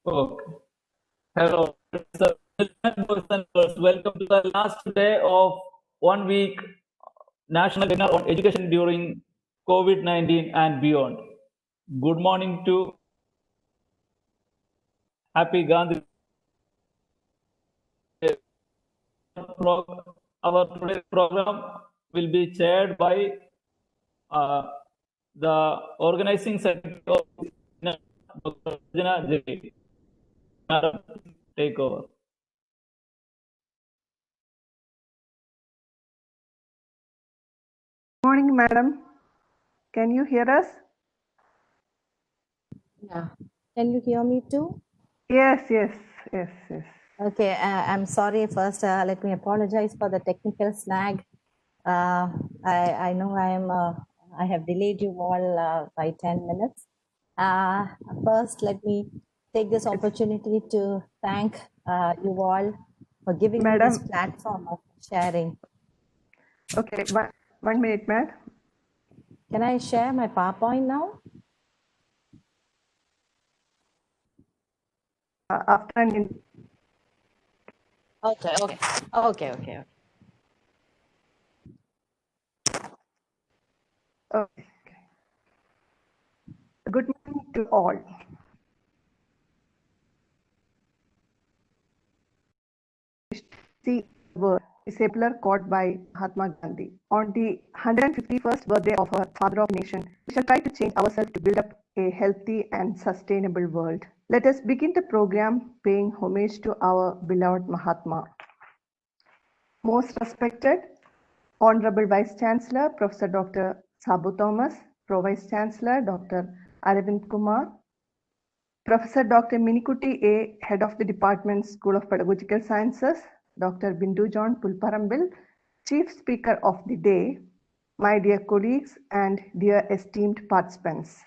Okay. Hello, boys and girls. Welcome to the last day of 1 week national dinner on education during COVID-19 and beyond. Good morning to Happy Gandhi. Our today's program will be chaired by the organizing secretary of Dr. Rajana J. Madam, take over. Good morning, madam. Can you hear us? Yeah. Can you hear me too? Yes. Okay. I'm sorry. First, let me apologize for the technical snag. I know I have delayed you all by 10 minutes. First, let me take this opportunity to thank you all for giving me this platform of sharing. Okay, one minute, ma'am. Can I share my PowerPoint now? After an Okay. okay. Good morning to all. See word disabler caught by Mahatma Gandhi. On the 151st birthday of our father of nation, we shall try to change ourselves to build up a healthy and sustainable world. Let us begin the program paying homage to our beloved Mahatma. Most respected Honorable Vice Chancellor, Professor Dr. Sabu Thomas, Pro Vice Chancellor, Dr. Aravind Kumar, Professor Dr. Minikuti A, Head of the Department, School of Pedagogical Sciences, Dr. Bindu John Pulparambil, Chief Speaker of the Day, my dear colleagues and dear esteemed participants.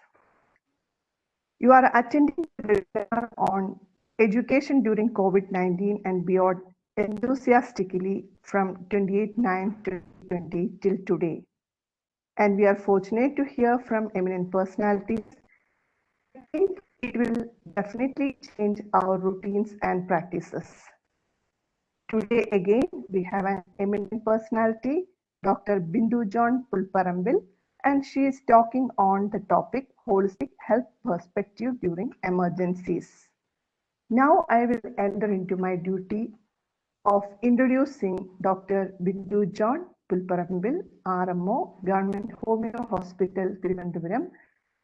You are attending the webinar on education during COVID-19 and beyond enthusiastically from 28/9/2020 till today. And we are fortunate to hear from eminent personalities. I think it will definitely change our routines and practices. Today again, we have an eminent personality, Dr. Bindu John Pulparambil, and she is talking on the topic holistic health perspective during emergencies. Now I will enter into my duty of introducing Dr. Bindu John Pulparambil, RMO, Government Homeo Hospital, Thiruvananthapuram,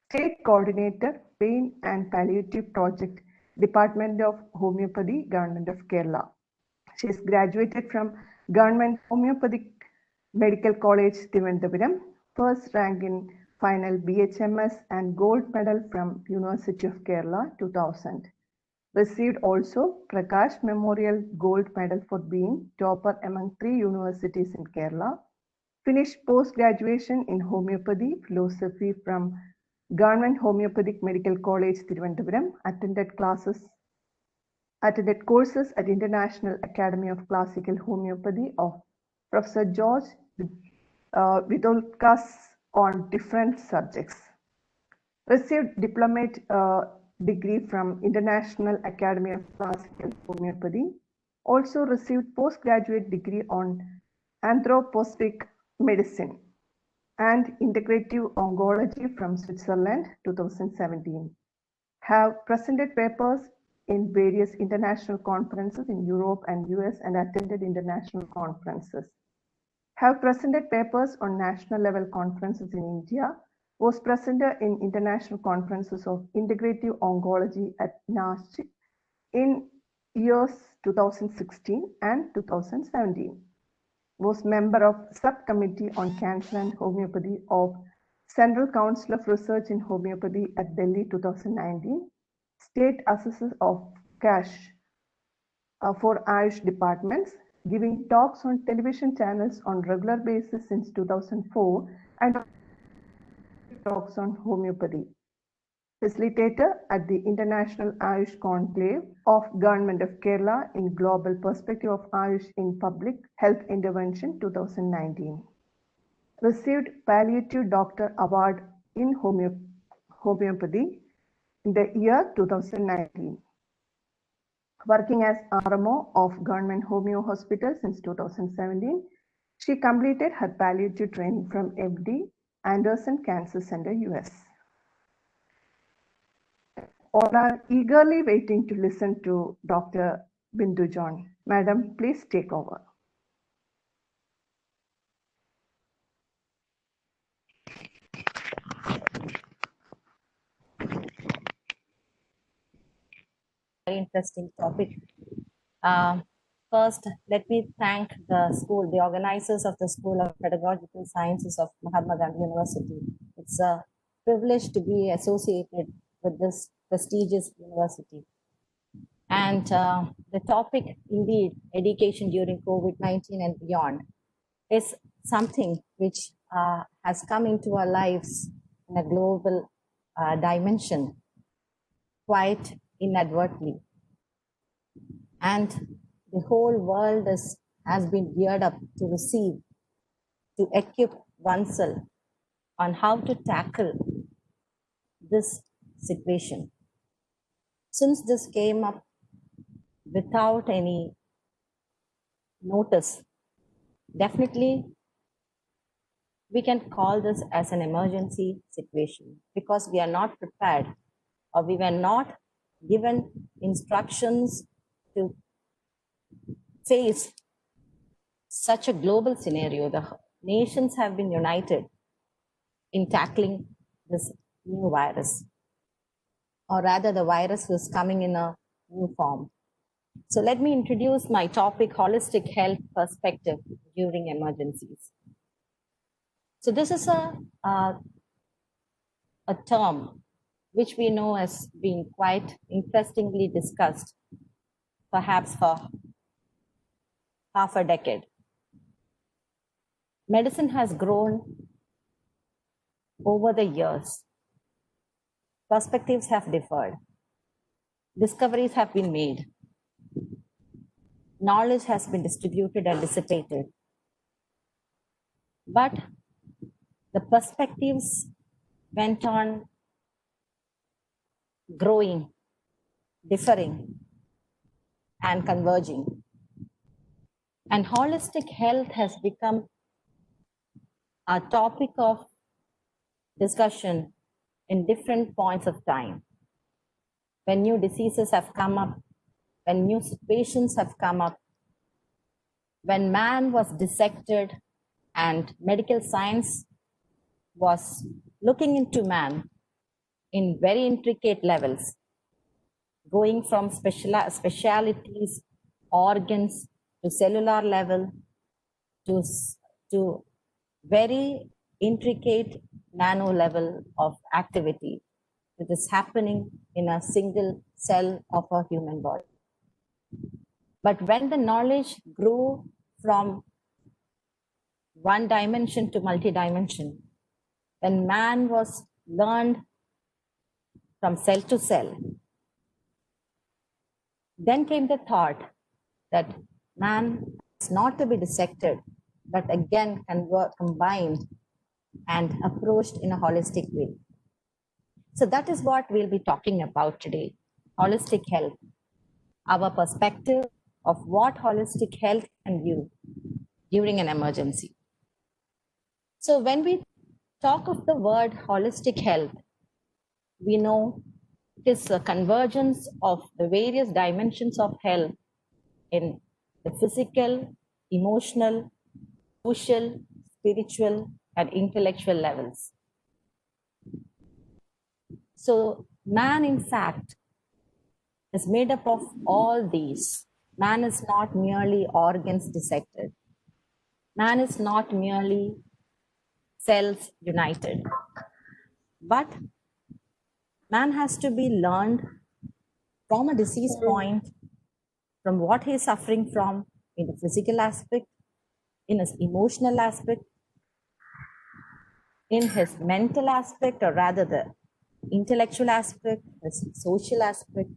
State Coordinator, Pain and Palliative Project, Department of Homeopathy, Government of Kerala. She is graduated from Government Homeopathic Medical College, Thiruvananthapuram, first rank in final BHMS and gold medal from University of Kerala 2000. Received also Prakash Memorial Gold Medal for being topper among 3 universities in Kerala. Finished post-graduation in homeopathy, philosophy from Government Homeopathic Medical College, Thiruvananthapuram. Attended courses at International Academy of Classical Homeopathy of Professor George Vidolkas on different subjects. Received diplomate degree from International Academy of Classical Homeopathy. Also received postgraduate degree on anthroposophic medicine and integrative oncology from Switzerland 2017. Have presented papers in various international conferences in Europe and US and attended international conferences. Have presented papers on national level conferences in India, was presenter in international conferences of integrative oncology at Nashik in years 2016 and 2017. Was member of subcommittee on cancer and homeopathy of Central Council of Research in Homeopathy at Delhi 2019, State Assessor of Cash for Ayush departments, giving talks on television channels on regular basis since 2004 and talks on homeopathy. Facilitator at the International Ayush Conclave of Government of Kerala in Global Perspective of Ayush in Public Health Intervention 2019. Received Palliative Doctor Award in Homeopathy in the year 2019. Working as RMO of Government Homeo Hospital since 2017, she completed her palliative training from MD Anderson Cancer Center, US. All are eagerly waiting to listen to Dr. Bindu John. Madam, please take over. Very interesting topic. First, let me thank the school, the organizers of the School of Pedagogical Sciences of Mahatma Gandhi University. It's a privilege to be associated with this prestigious university. And the topic, indeed, education during COVID-19 and beyond, is something which has come into our lives in a global dimension quite inadvertently. And the whole world has been geared up to receive, to equip oneself on how to tackle this situation. Since this came up without any notice, definitely we can call this as an emergency situation because we are not prepared or we were not given instructions to face such a global scenario. The nations have been united in tackling this new virus, or rather the virus was coming in a new form. So let me introduce my topic, holistic health perspective during emergencies. So this is a term which we know has been quite interestingly discussed, perhaps for half a decade. Medicine has grown over the years. Perspectives have differed. Discoveries have been made. Knowledge has been distributed and dissipated. But the perspectives went on growing, differing, and converging. And holistic health has become a topic of discussion in different points of time. When new diseases have come up, when new situations have come up, when man was dissected and medical science was looking into man in very intricate levels, going from specialities, organs, to cellular level, to very intricate nano level of activity that is happening in a single cell of a human body. But when the knowledge grew from one dimension to multi-dimension, when man was learned from cell to cell, then came the thought that man is not to be dissected, but again combined and approached in a holistic way. So that is what we'll be talking about today, holistic health, our perspective of what holistic health can do during an emergency. So when we talk of the word holistic health, we know it is a convergence of the various dimensions of health in the physical, emotional, social, spiritual, and intellectual levels. So man, in fact, is made up of all these. Man is not merely organs dissected. Man is not merely cells united. But man has to be learned from a disease point, from what he is suffering from in the physical aspect, in his emotional aspect, in his mental aspect, or rather the intellectual aspect, his social aspect,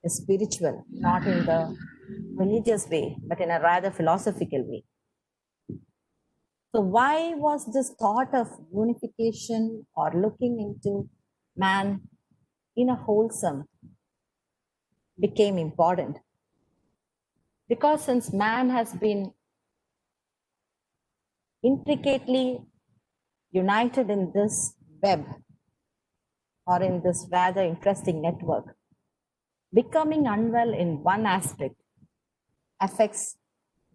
his spiritual, not in the religious way, but in a rather philosophical way. So why was this thought of unification or looking into man in a wholesome became important? Because since man has been intricately united in this web or in this rather interesting network, becoming unwell in one aspect affects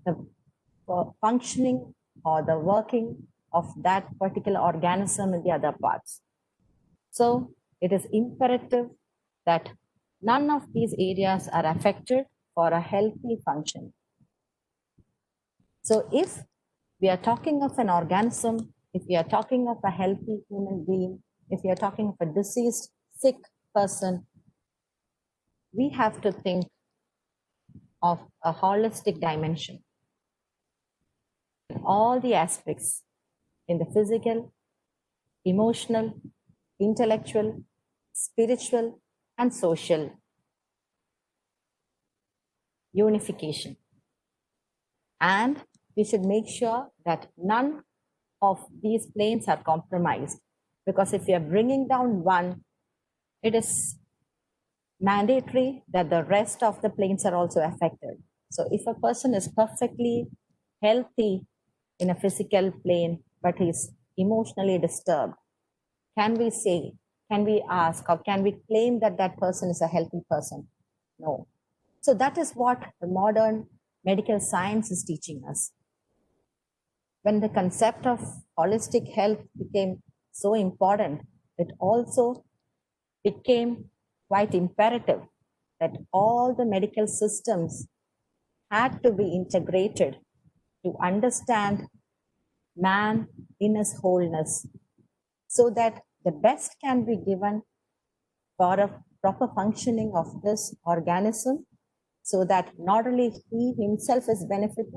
the functioning or the working of that particular organism in the other parts. So it is imperative that none of these areas are affected for a healthy function. So if we are talking of an organism, if we are talking of a healthy human being, if we are talking of a diseased, sick person, we have to think of a holistic dimension. All the aspects in the physical, emotional, intellectual, spiritual, and social unification. And we should make sure that none of these planes are compromised, because if we are bringing down one, it is mandatory that the rest of the planes are also affected. So if a person is perfectly healthy in a physical plane, but he's emotionally disturbed, can we say, can we ask, or can we claim that that person is a healthy person? No. So that is what the modern medical science is teaching us. When the concept of holistic health became so important, it also became quite imperative that all the medical systems had to be integrated to understand man in his wholeness, so that the best can be given for a proper functioning of this organism, so that not only he himself is benefited,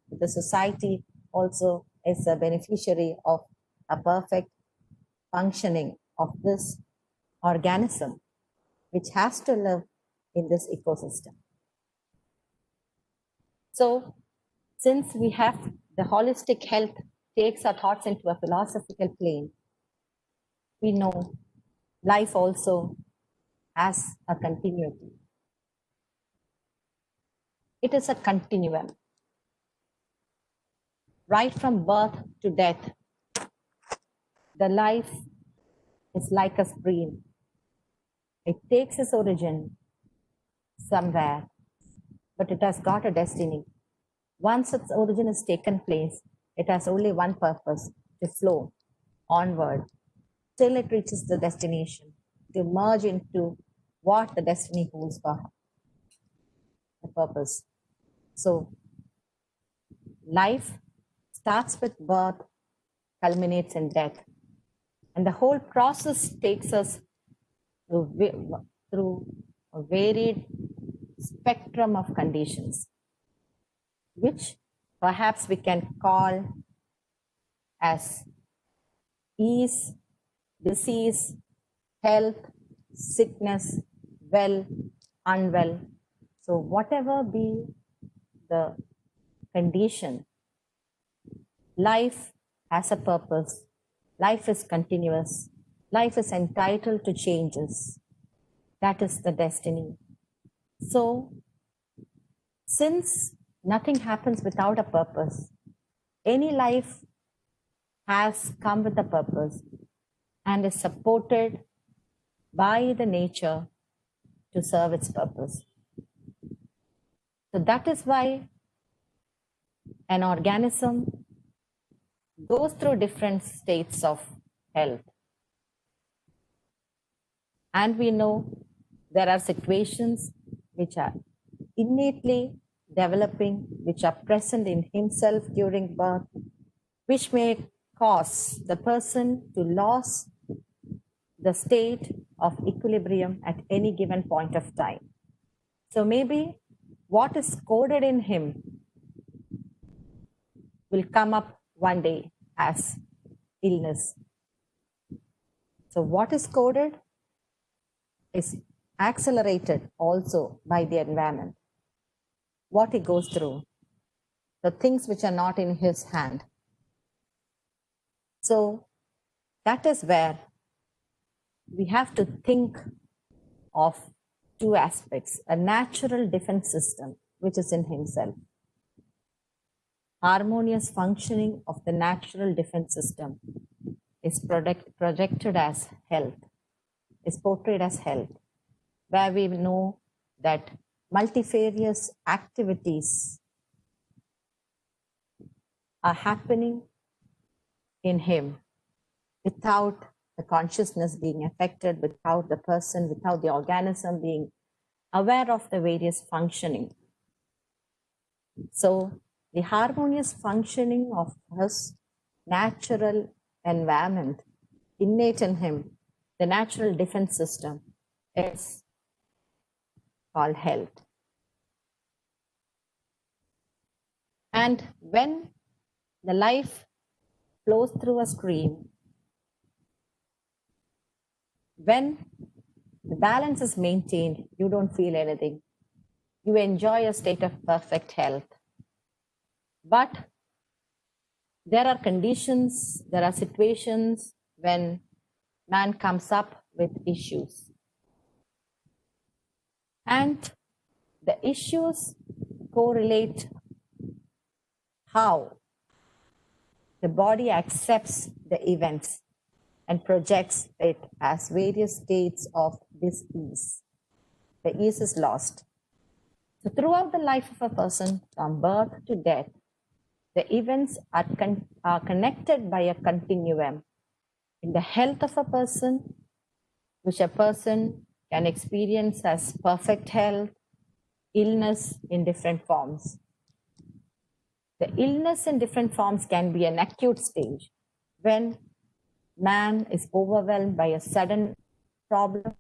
but the society also is a beneficiary of a perfect functioning of this organism, which has to live in this ecosystem. So, since we have the holistic health takes our thoughts into a philosophical plane, we know life also has a continuity. It is a continuum. Right from birth to death, the life is like a stream. It takes its origin somewhere, but it has got a destiny. Once its origin has taken place, it has only one purpose: to flow onward till it reaches the destination, to merge into what the destiny holds for the purpose. So, life starts with birth, culminates in death, and the whole process takes us through a varied spectrum of conditions, which perhaps we can call as ease, disease, health, sickness, well, unwell. So whatever be the condition, life has a purpose. Life is continuous. Life is entitled to changes. That is the destiny. So, since nothing happens without a purpose, any life has come with a purpose and is supported by the nature to serve its purpose. So that is why an organism goes through different states of health. And we know there are situations which are innately developing, which are present in himself during birth, which may cause the person to lose the state of equilibrium at any given point of time. So maybe what is coded in him will come up one day as illness. So what is coded is accelerated also by the environment. What he goes through, the things which are not in his hand. So that is where we have to think of two aspects: a natural defense system which is in himself. Harmonious functioning of the natural defense system is projected as health, is portrayed as health, where we know that multifarious activities are happening in him without the consciousness being affected, without the person, without the organism being aware of the various functioning. So the harmonious functioning of his natural environment, innate in him, the natural defense system, is called health. And when the life flows through a stream, when the balance is maintained, you don't feel anything. You enjoy a state of perfect health. But there are conditions, there are situations when man comes up with issues. And the issues correlate how the body accepts the events and projects it as various states of dis-ease. The ease is lost. So throughout the life of a person, from birth to death, the events are connected by a continuum in the health of a person, which a person can experience as perfect health, illness in different forms. The illness in different forms can be an acute stage when man is overwhelmed by a sudden problem,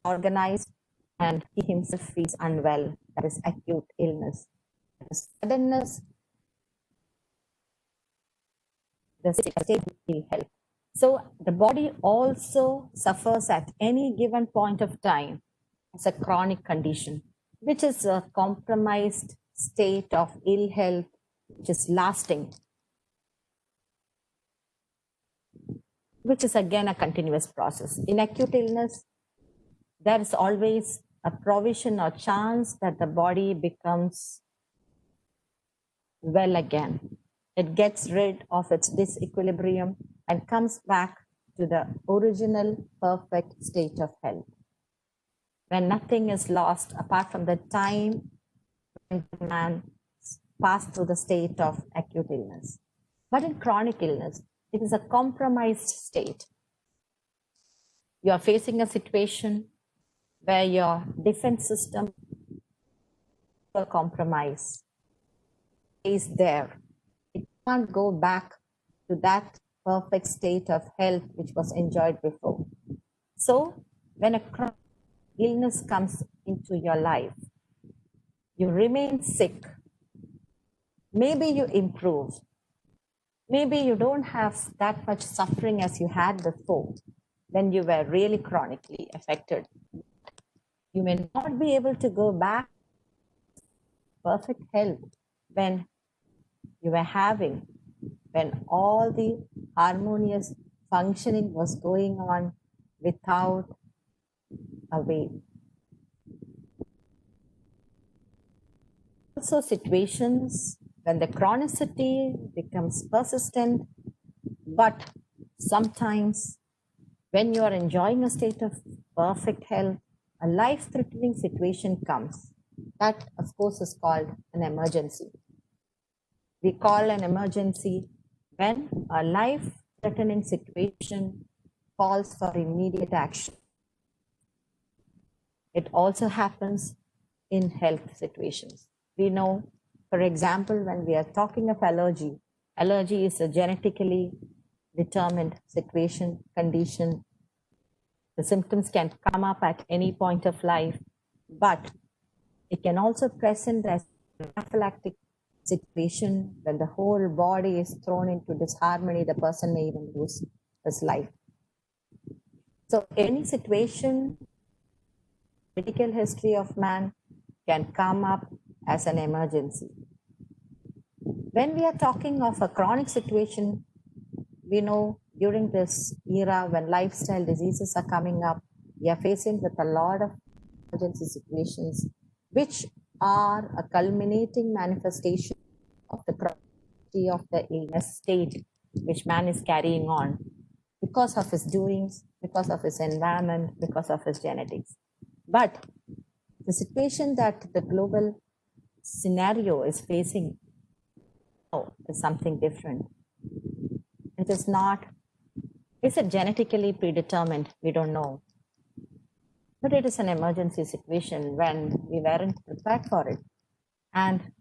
organized, and he himself feels unwell. That is acute illness. The suddenness, the state of health. So the body also suffers at any given point of time as a chronic condition, which is a compromised state of ill health, which is lasting, which is again a continuous process. In acute illness, there is always a provision or chance that the body becomes well again. It gets rid of its disequilibrium and comes back to the original perfect state of health, when nothing is lost apart from the time when the man passed through the state of acute illness. But in chronic illness, it is a compromised state. You are facing a situation where your defense system will compromise, is there. It can't go back to that perfect state of health which was enjoyed before. So when a chronic illness comes into your life, you remain sick. Maybe you improve. Maybe you don't have that much suffering as you had before when you were really chronically affected. You may not be able to go back to perfect health when you were having, when all the harmonious functioning was going on without a way. Also situations when the chronicity becomes persistent, but sometimes when you are enjoying a state of perfect health, a life-threatening situation comes. That, of course, is called an emergency. We call an emergency when a life-threatening situation calls for immediate action. It also happens in health situations. We know, for example, when we are talking of allergy, allergy is a genetically determined situation, condition. The symptoms can come up at any point of life, but it can also present as a anaphylactic situation when the whole body is thrown into disharmony, the person may even lose his life. So any situation, medical history of man can come up as an emergency. When we are talking of a chronic situation, we know during this era when lifestyle diseases are coming up, we are facing with a lot of emergency situations, which are a culminating manifestation of the cruelty of the illness state which man is carrying on because of his doings, because of his environment, because of his genetics. But the situation that the global scenario is facing now is something different. It is not, is it genetically predetermined? We don't know. But it is an emergency situation when we weren't prepared for it. And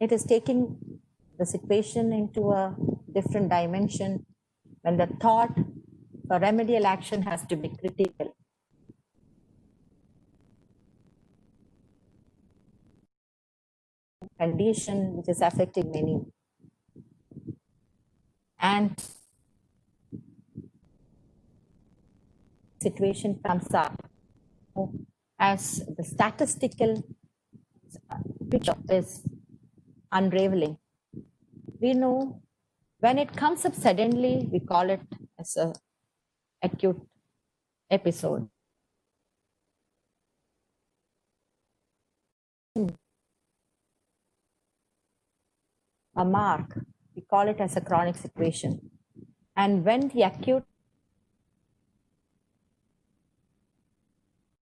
it is taking the situation into a different dimension when the thought for remedial action has to be critical. Condition which is affecting many. And situation comes up as the statistical picture is unraveling. We know when it comes up suddenly, we call it as an acute episode. A mark, we call it as a chronic situation. And when the acute,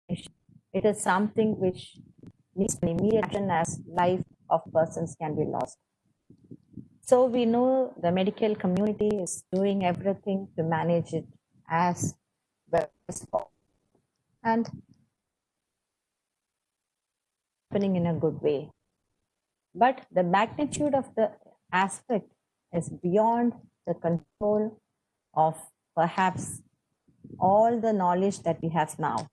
it is something which needs immediate action as life of persons can be lost. So we know the medical community is doing everything to manage it as well as possible. And happening in a good way. But the magnitude of the aspect is beyond the control of perhaps all the knowledge that we have now.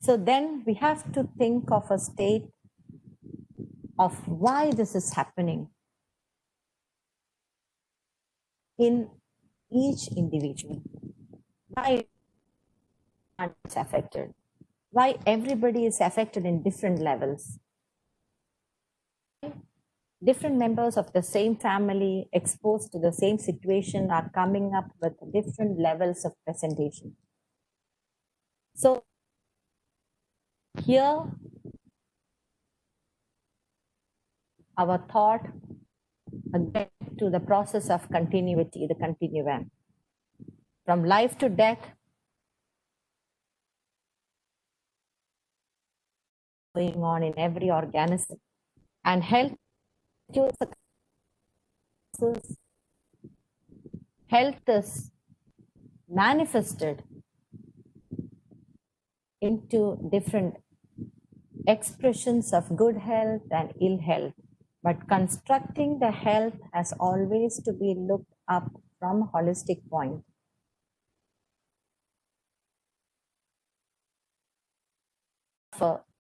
So then we have to think of a state of why this is happening in each individual. Why it's affected? Why everybody is affected in different levels? Different members of the same family exposed to the same situation are coming up with different levels of presentation. So here, our thought again to the process of continuity, the continuum. From life to death, going on in every organism, and health is manifested into different expressions of good health and ill health. But constructing the health has always to be looked up from a holistic point.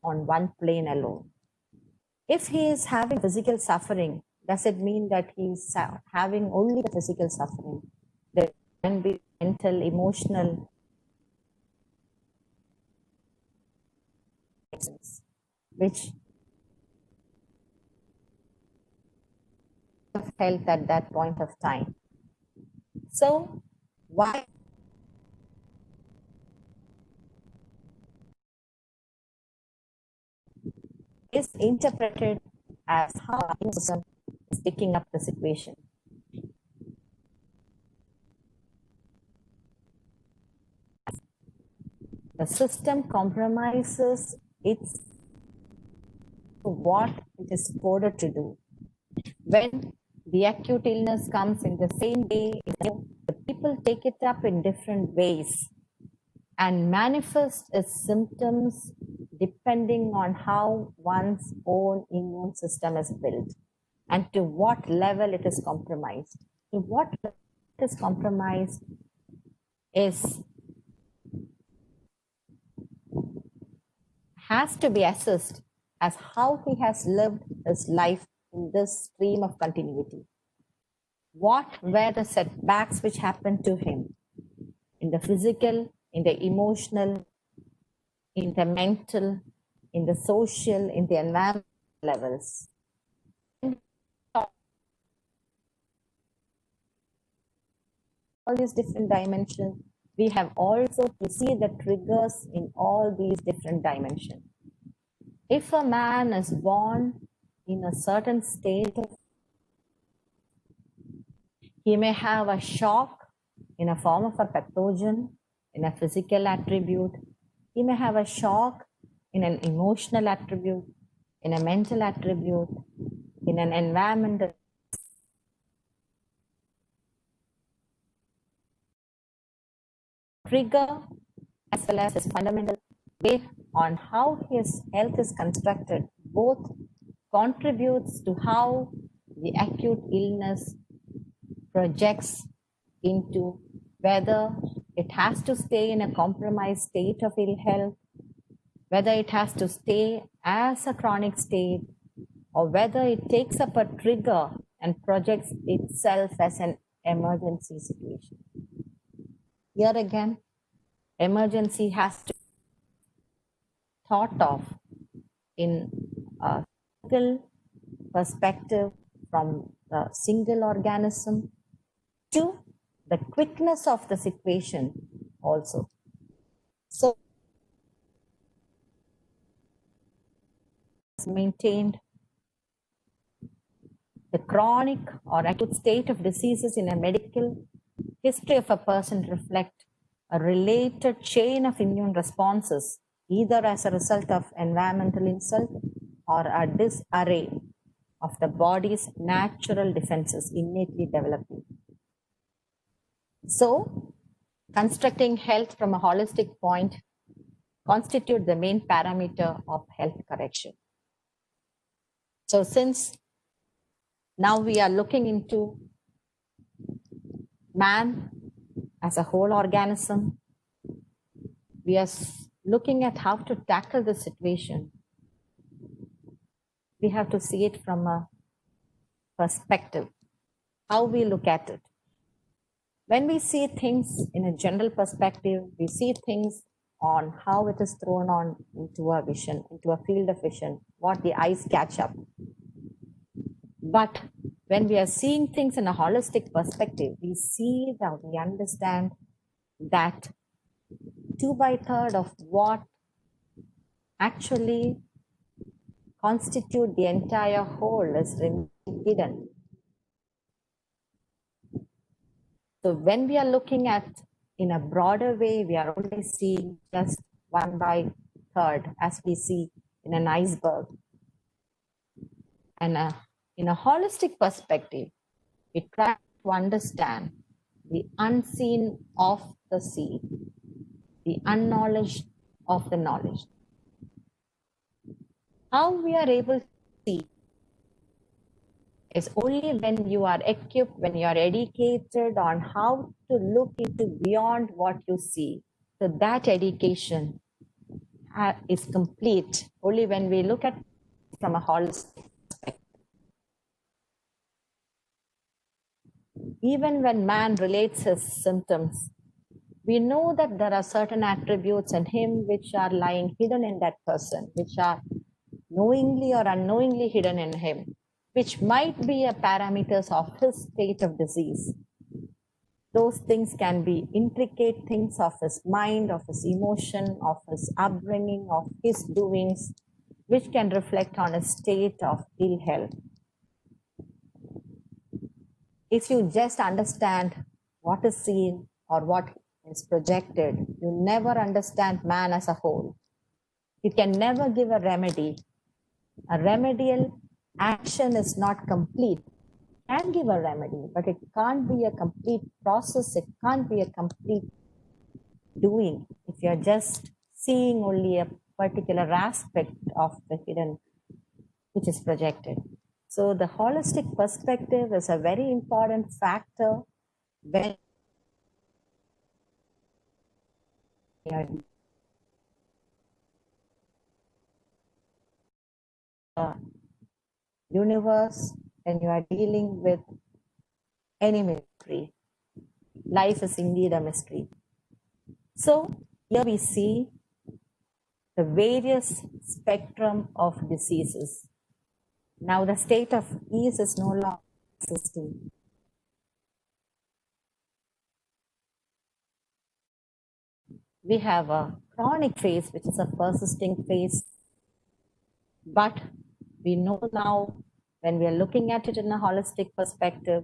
On one plane alone. If he is having physical suffering, does it mean that he is having only the physical suffering? There can be mental, emotional, which of health at that point of time. So why is interpreted as how our immune system is picking up the situation? The system compromises its what it is coded to do. When the acute illness comes in the same day, the people take it up in different ways and manifest its symptoms depending on how one's own immune system is built and to what level it is compromised. To what level it is compromised has to be assessed as how he has lived his life in this stream of continuity. What were the setbacks which happened to him in the physical, in the emotional, in the mental, in the social, in the environmental levels? all these different dimensions, we have also to see the triggers in all these different dimensions. If a man is born in a certain state, he may have a shock in a form of a pathogen, in a physical attribute. He may have a shock in an emotional attribute, in a mental attribute, in an environmental trigger, as well as his fundamental way on how his health is constructed, both contributes to how the acute illness projects into whether it has to stay in a compromised state of ill health, whether it has to stay as a chronic state, or whether it takes up a trigger and projects itself as an emergency situation. Here again, emergency has to be thought of in a single perspective from the single organism to the quickness of the situation also. So, maintained the chronic or acute state of diseases in a medical history of a person reflect a related chain of immune responses, either as a result of environmental insult or a disarray of the body's natural defenses innately developing. So, constructing health from a holistic point constitute the main parameter of health correction. So, since now we are looking into man as a whole organism, we are looking at how to tackle the situation. We have to see it from a perspective, how we look at it. When we see things in a general perspective, we see things on how it is thrown on into our vision, into a field of vision, what the eyes catch up. But when we are seeing things in a holistic perspective, we see that we understand that 2/3 of what actually constitute the entire whole is hidden. So when we are looking at in a broader way, we are only seeing just 1/3 as we see in an iceberg. And in a holistic perspective, we try to understand the unseen of the sea, the unknowledge of the knowledge. How we are able to see is only when you are equipped, when you are educated on how to look into beyond what you see. So that education is complete only when we look at from a holistic perspective. Even when man relates his symptoms, we know that there are certain attributes in him which are lying hidden in that person, which are knowingly or unknowingly hidden in him, which might be a parameters of his state of disease. Those things can be intricate things of his mind, of his emotion, of his upbringing, of his doings, which can reflect on a state of ill health. If you just understand what is seen or what is projected, you never understand man as a whole. You can never give a remedy. A remedial action is not complete. It can give a remedy, but it can't be a complete process. It can't be a complete doing if you're just seeing only a particular aspect of the hidden, which is projected. So the holistic perspective is a very important factor when universe and you are dealing with any mystery. Life is indeed a mystery. So here we see the various spectrum of diseases. Now the state of ease is no longer existing. we have a chronic phase, which is a persisting phase. But we know now, when we are looking at it in a holistic perspective,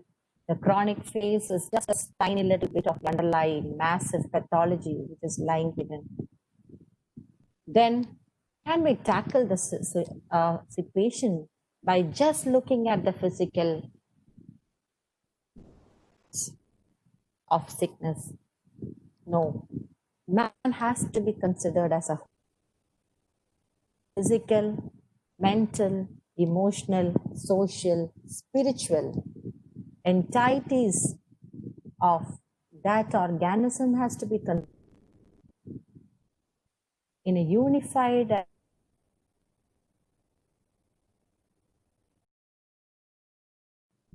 the chronic phase is just a tiny little bit of underlying massive pathology which is lying hidden. Then, can we tackle the situation by just looking at the physical of sickness? No. Man has to be considered as a physical, mental, emotional, social, spiritual entities of that organism has to be in a unified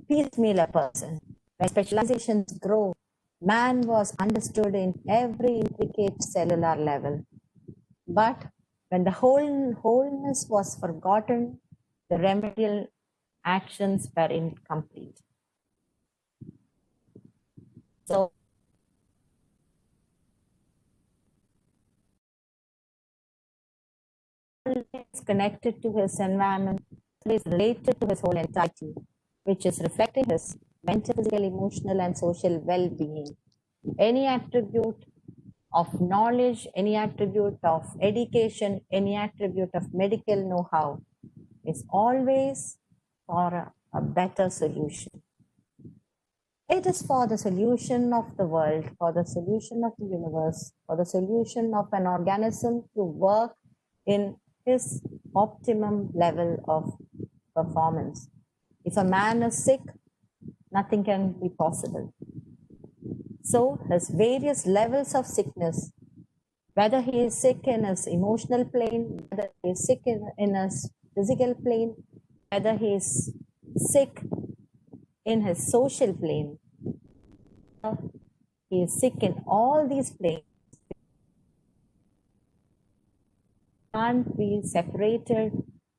piecemeal person. When specializations grow, man was understood in every intricate cellular level. But when the wholeness was forgotten, the remedial actions were incomplete. So, is connected to his environment, is related to his whole entirety, which is reflecting his mental, physical, emotional, and social well-being. Any attribute of knowledge, any attribute of education, any attribute of medical know-how is always for a better solution. It is for the solution of the world, for the solution of the universe, for the solution of an organism to work in his optimum level of performance. If a man is sick, nothing can be possible. So his various levels of sickness, whether he is sick in his emotional plane, whether he is sick in his physical plane, whether he is sick in his social plane, he is sick in all these planes, can't be separated.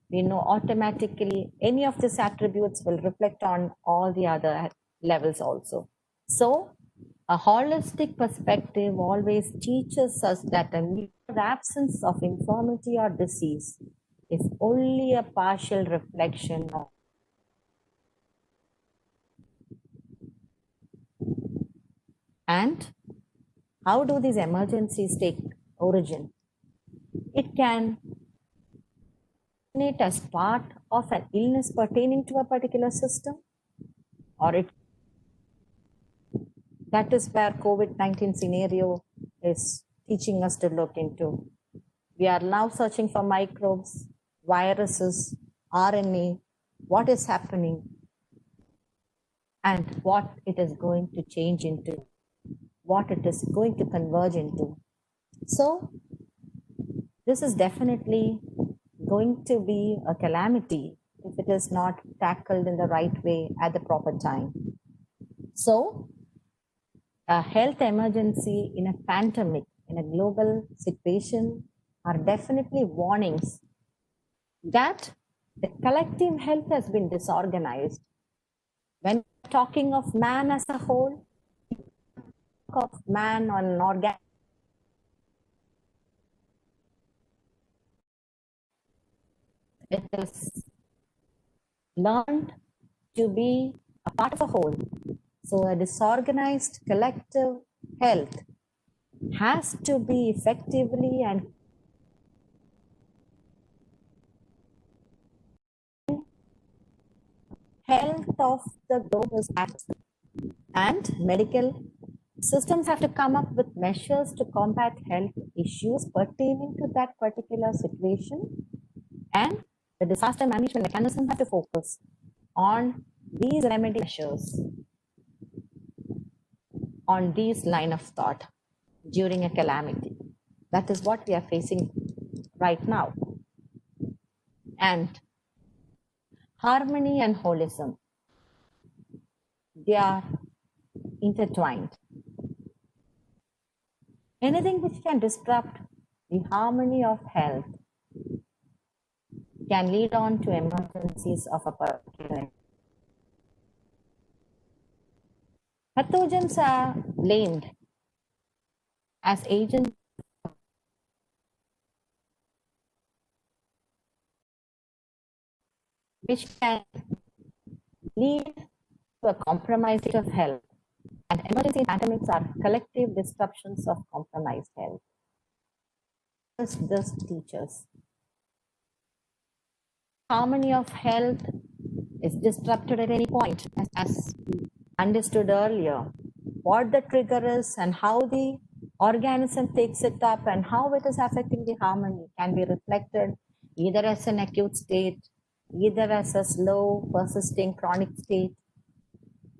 We know automatically any of these attributes will reflect on all the other levels also. So a holistic perspective always teaches us that the absence of infirmity or disease is only a partial reflection of and how do these emergencies take origin? It can originate as part of an illness pertaining to a particular system, or that is where COVID-19 scenario is teaching us to look into. We are now searching for microbes, viruses, RNA, what is happening, and what it is going to change into, what it is going to converge into. So, this is definitely going to be a calamity if it is not tackled in the right way at the proper time. So, a health emergency in a pandemic, in a global situation, are definitely warnings that the collective health has been disorganized. When talking of man as a whole, of man on an organ, it is learned to be a part of a whole. So a disorganized collective health has to be effectively and health of the globe is active. And medical systems have to come up with measures to combat health issues pertaining to that particular situation. And the disaster management mechanism have to focus on these remedy measures, on these line of thought during a calamity. That is what we are facing right now. And harmony and holism, they are intertwined. Anything which can disrupt the harmony of health can lead on to emergencies of a particular. Pathogens are blamed as agents of which can lead to a compromised state of health. And emergency pandemics are collective disruptions of compromised health. This teaches harmony of health is disrupted at any point, as understood earlier. What the trigger is and how the organism takes it up and how it is affecting the harmony can be reflected either as an acute state, either as a slow, persisting chronic state,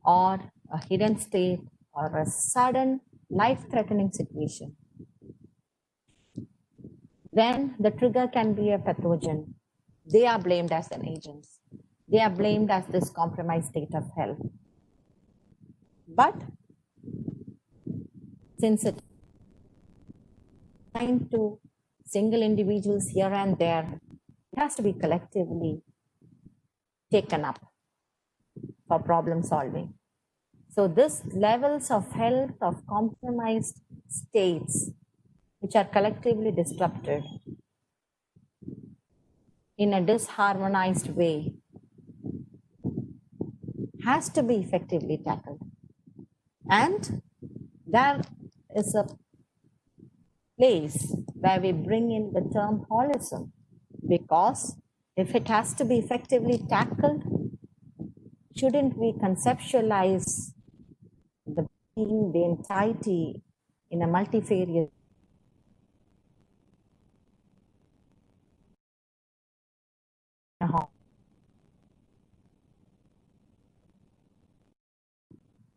or a hidden state, or a sudden life-threatening situation. Then the trigger can be a pathogen. They are blamed as an agent. They are blamed as this compromised state of health. But since it's assigned to single individuals here and there, it has to be collectively taken up for problem solving. So this levels of health of compromised states, which are collectively disrupted in a disharmonized way, has to be effectively tackled. And there is a place where we bring in the term holism, because if it has to be effectively tackled, shouldn't we conceptualize the being, the entirety in a multifarious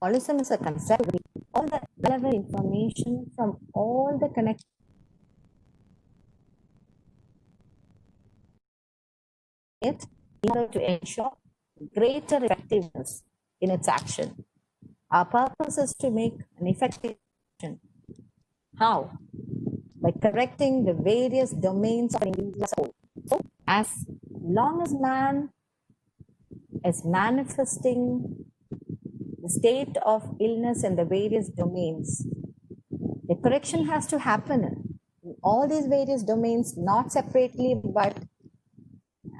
holism is a concept with all the relevant information from all the connected in order to ensure greater effectiveness in its action. Our purpose is to make an effective action. How? By correcting the various domains of an individual soul. So, as long as man is manifesting the state of illness in the various domains, the correction has to happen in all these various domains, not separately, but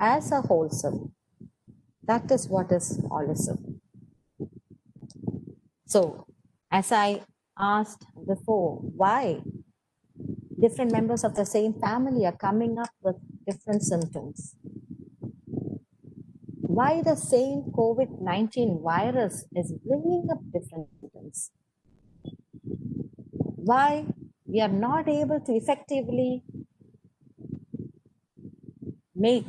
as a wholesome. That is what is holism. So, as I asked before, why different members of the same family are coming up with different symptoms? Why the same COVID-19 virus is bringing up different symptoms? Why we are not able to effectively make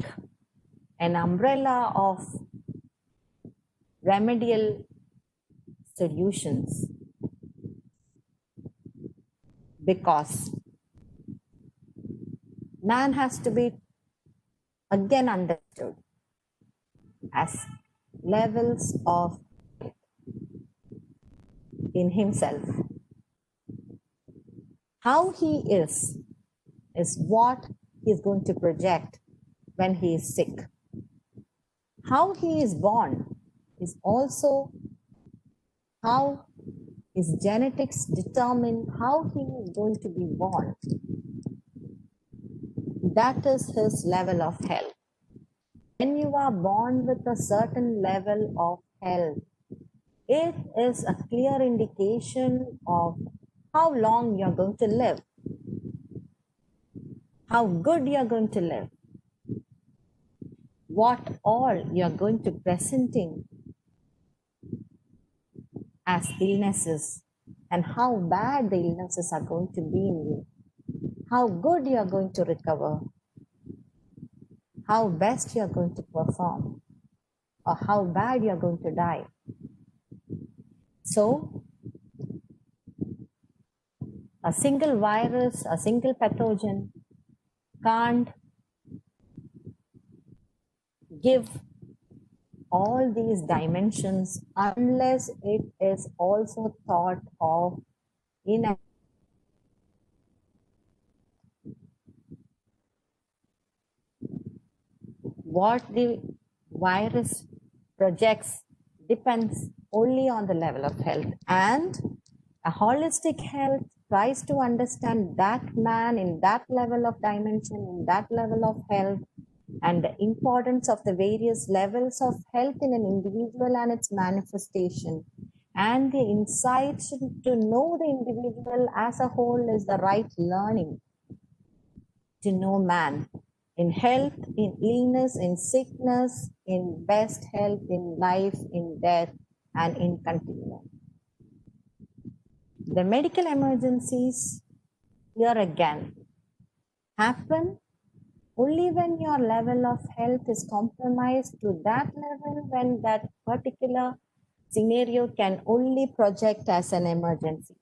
an umbrella of remedial solutions? Because man has to be again understood as levels of in himself. How he is what he is going to project when he is sick. How he is born is also how his genetics determine how he is going to be born. That is his level of health. When you are born with a certain level of health, it is a clear indication of how long you're going to live, how good you're going to live, what all you're going to presenting as illnesses, and how bad the illnesses are going to be in you, how good you're going to recover, how best you're going to perform, or how bad you're going to die. So, a single virus, a single pathogen can't give all these dimensions unless it is also thought of in a what the virus projects depends only on the level of health, and a holistic health tries to understand that man in that level of dimension, in that level of health, and the importance of the various levels of health in an individual and its manifestation, and the insights to know the individual as a whole is the right learning to know man in health, in illness, in sickness, in best health, in life, in death, and in continuum. The medical emergencies here again happen only when your level of health is compromised to that level, when that particular scenario can only project as an emergency.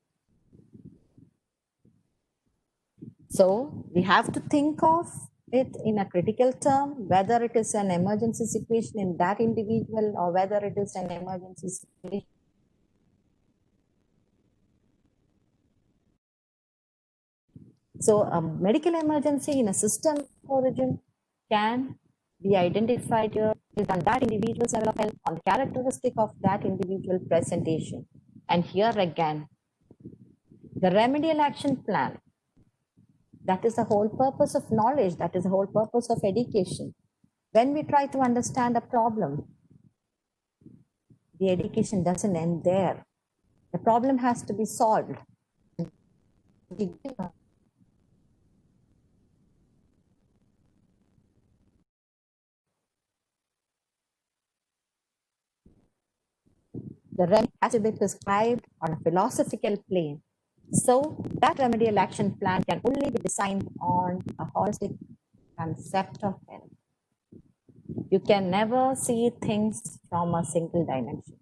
So we have to think of it in a critical term, whether it is an emergency situation in that individual or whether it is an emergency situation. So a medical emergency in a system origin can be identified here based on that individual's level of health, on the characteristic of that individual presentation. And here again, the remedial action plan, that is the whole purpose of knowledge, that is the whole purpose of education. When we try to understand a problem, the education doesn't end there. The problem has to be solved. The remedy has to be prescribed on a philosophical plane. So that remedial action plan can only be designed on a holistic concept of health. You can never see things from a single dimension.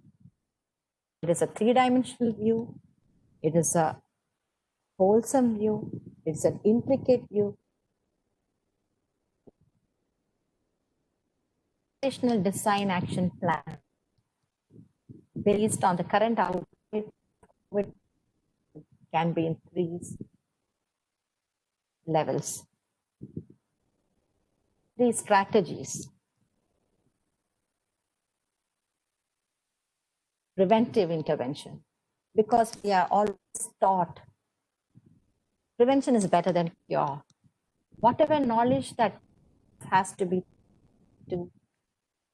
It is a three-dimensional view. It is a wholesome view. It's an intricate view. Additional design action plan based on the current output can be in three levels. Three strategies. Preventive intervention, because we are always taught prevention is better than cure. Whatever knowledge that has to be to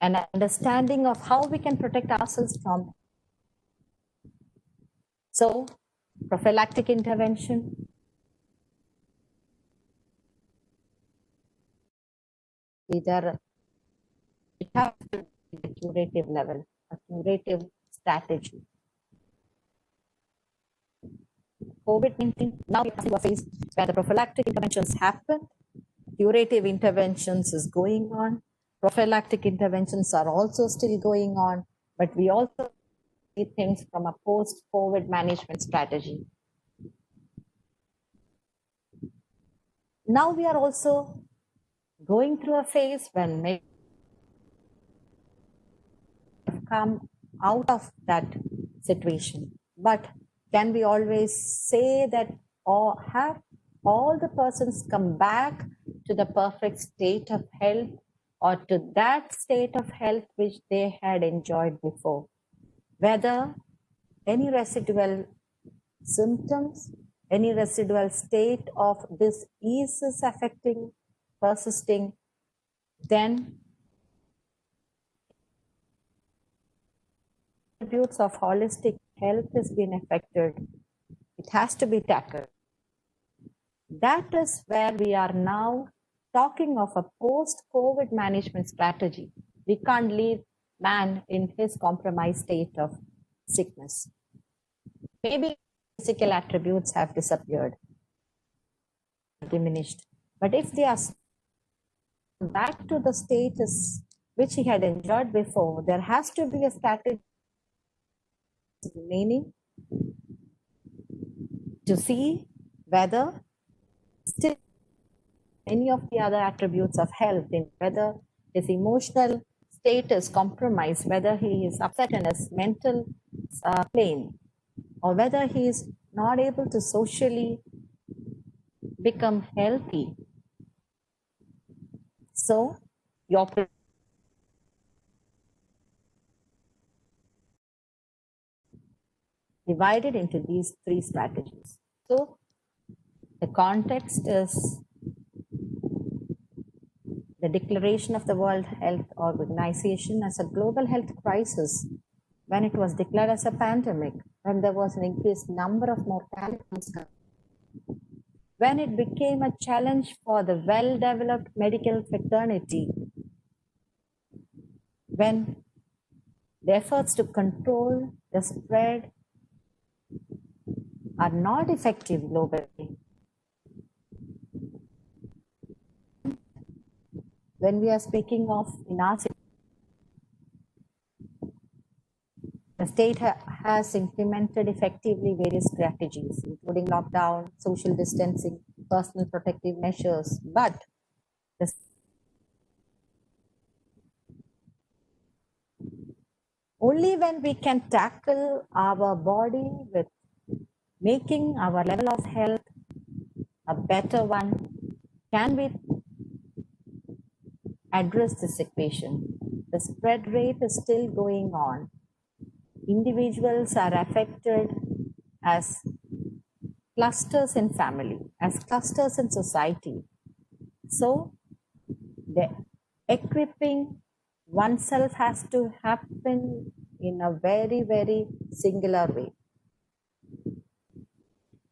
an understanding of how we can protect ourselves from. So prophylactic intervention, either it has to be the curative level, a curative strategy. COVID-19, now we are in a phase where the prophylactic interventions happen, curative interventions is going on, prophylactic interventions are also still going on, but we also see things from a post-COVID management strategy. Now we are also going through a phase when maybe come out of that situation, but can we always say that or have all the persons come back to the perfect state of health or to that state of health which they had enjoyed before? Whether any residual symptoms, any residual state of disease is affecting, persisting, then attributes of holistic health has been affected. It has to be tackled. That is where we are now talking of a post-COVID management strategy. We can't leave man in his compromised state of sickness. Maybe physical attributes have disappeared, diminished. But if they are back to the status which he had enjoyed before, there has to be a strategy remaining to see whether still any of the other attributes of health, in whether his emotional state is compromised, whether he is upset in his mental plane, or whether he is not able to socially become healthy. So your divided into these three strategies. So the context is the declaration of the World Health Organization as a global health crisis, when it was declared as a pandemic, when there was an increased number of mortalities, when it became a challenge for the well-developed medical fraternity, when the efforts to control the spread are not effective globally, when we are speaking of in our city, the state has implemented effectively various strategies, including lockdown, social distancing, personal protective measures, but only when we can tackle our body with making our level of health a better one, can we address this equation. The spread rate is still going on. Individuals are affected as clusters in family, as clusters in society. So the equipping oneself has to happen in a very, very singular way.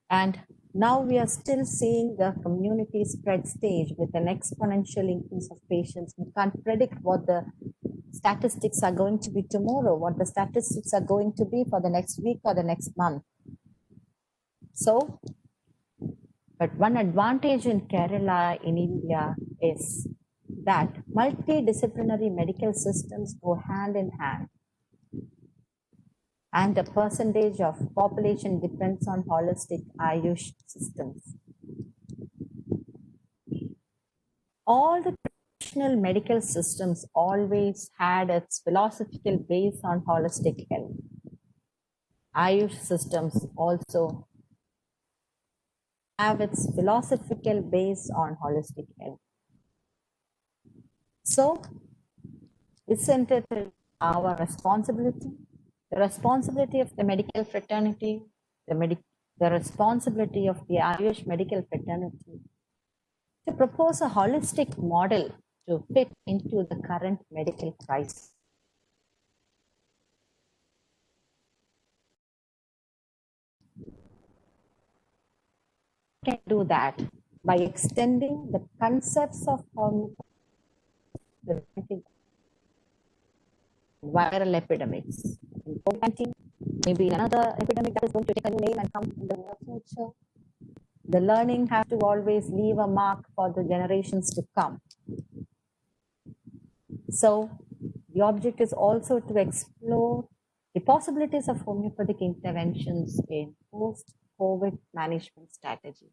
And now we are still seeing the community spread stage with an exponential increase of patients. We can't predict what the statistics are going to be tomorrow, what the statistics are going to be for the next week or the next month. So, but one advantage in Kerala, in India, is that multidisciplinary medical systems go hand in hand, and the percentage of population depends on holistic Ayush systems. All the traditional medical systems always had its philosophical base on holistic health. Ayush systems also have its philosophical base on holistic health. So, isn't it our responsibility, the responsibility of the medical fraternity, the responsibility of the Ayush medical fraternity, to propose a holistic model to fit into the current medical crisis? Can do that by extending the concepts of viral epidemics. In COVID-19, maybe another epidemic that is going to take a new name and come in the near future. The learning has to always leave a mark for the generations to come. So the object is also to explore the possibilities of homeopathic interventions in post-COVID management strategy.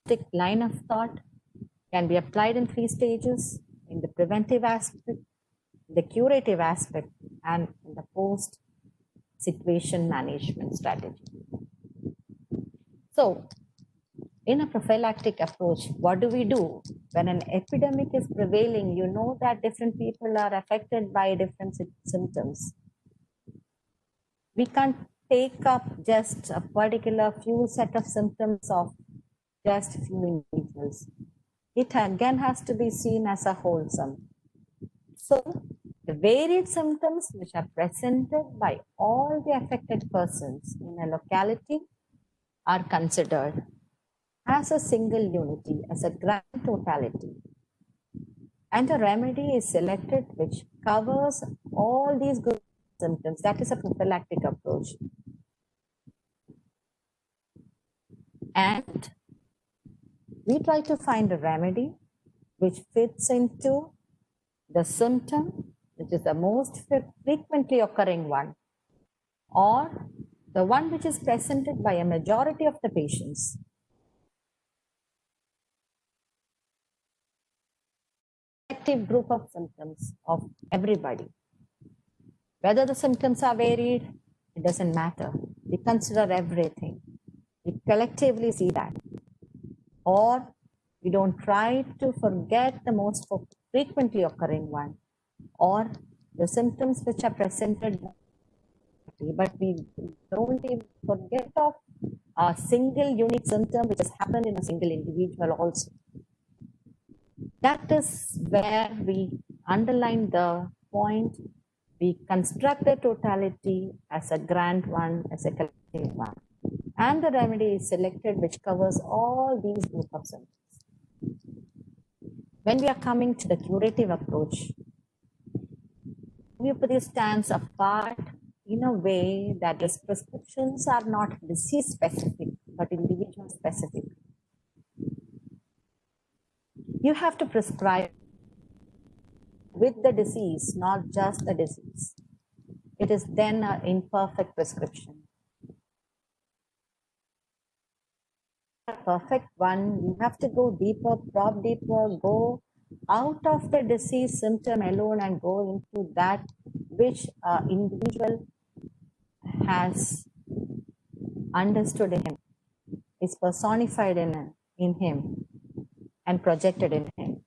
The line of thought can be applied in 3 stages: in the preventive aspect, the curative aspect, and in the post-situation management strategy. So, in a prophylactic approach, what do we do? When an epidemic is prevailing, you know that different people are affected by different symptoms. We can't take up just a particular few set of symptoms of just few individuals. It again has to be seen as a wholesome. So, the varied symptoms which are presented by all the affected persons in a locality are considered as a single unity, as a grand totality. And a remedy is selected which covers all these good symptoms. That is a prophylactic approach. And we try to find a remedy which fits into the symptom, which is the most frequently occurring one, or the one which is presented by a majority of the patients. Collective group of symptoms of everybody. Whether the symptoms are varied, it doesn't matter. We consider everything. We collectively see that. Or we don't try to forget the most frequently occurring one, or the symptoms which are presented totality, but we don't even forget of a single unique symptom which has happened in a single individual also. That is where we underline the point. We construct the totality as a grand one, as a collective one. And the remedy is selected which covers all these group of symptoms. When we are coming to the curative approach, homeopathy stands apart in a way that its prescriptions are not disease specific but individual specific. You have to prescribe with the disease, not just the disease. It is then an imperfect prescription. A perfect one, you have to go deeper, probe deeper, go out of the disease symptom alone and go into that which an individual has understood in him, is personified in him and projected in him.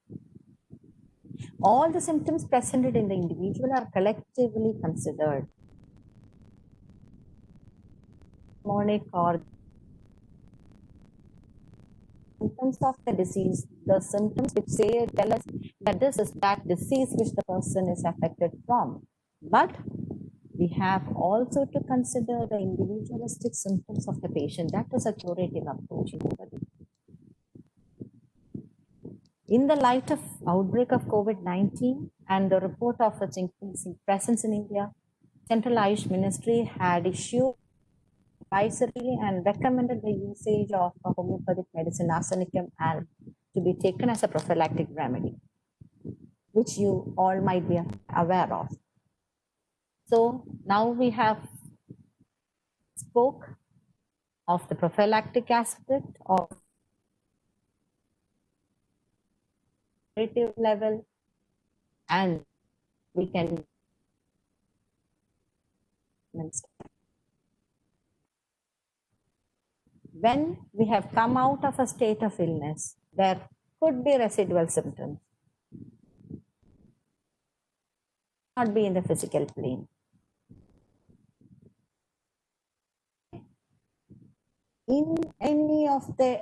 All the symptoms presented in the individual are collectively considered. Mnemonic or symptoms of the disease, the symptoms which tell us that this is that disease which the person is affected from. But we have also to consider the individualistic symptoms of the patient. That is a curative approach. In the light of outbreak of COVID-19 and the report of its increasing presence in India, Central Ayush Ministry had issued advisory and recommended the usage of homeopathic medicine arsenicum and to be taken as a prophylactic remedy, which you all might be aware of. So now we have spoke of the prophylactic aspect of curative level, and we can when we have come out of a state of illness, there could be residual symptoms, not be in the physical plane. In any of the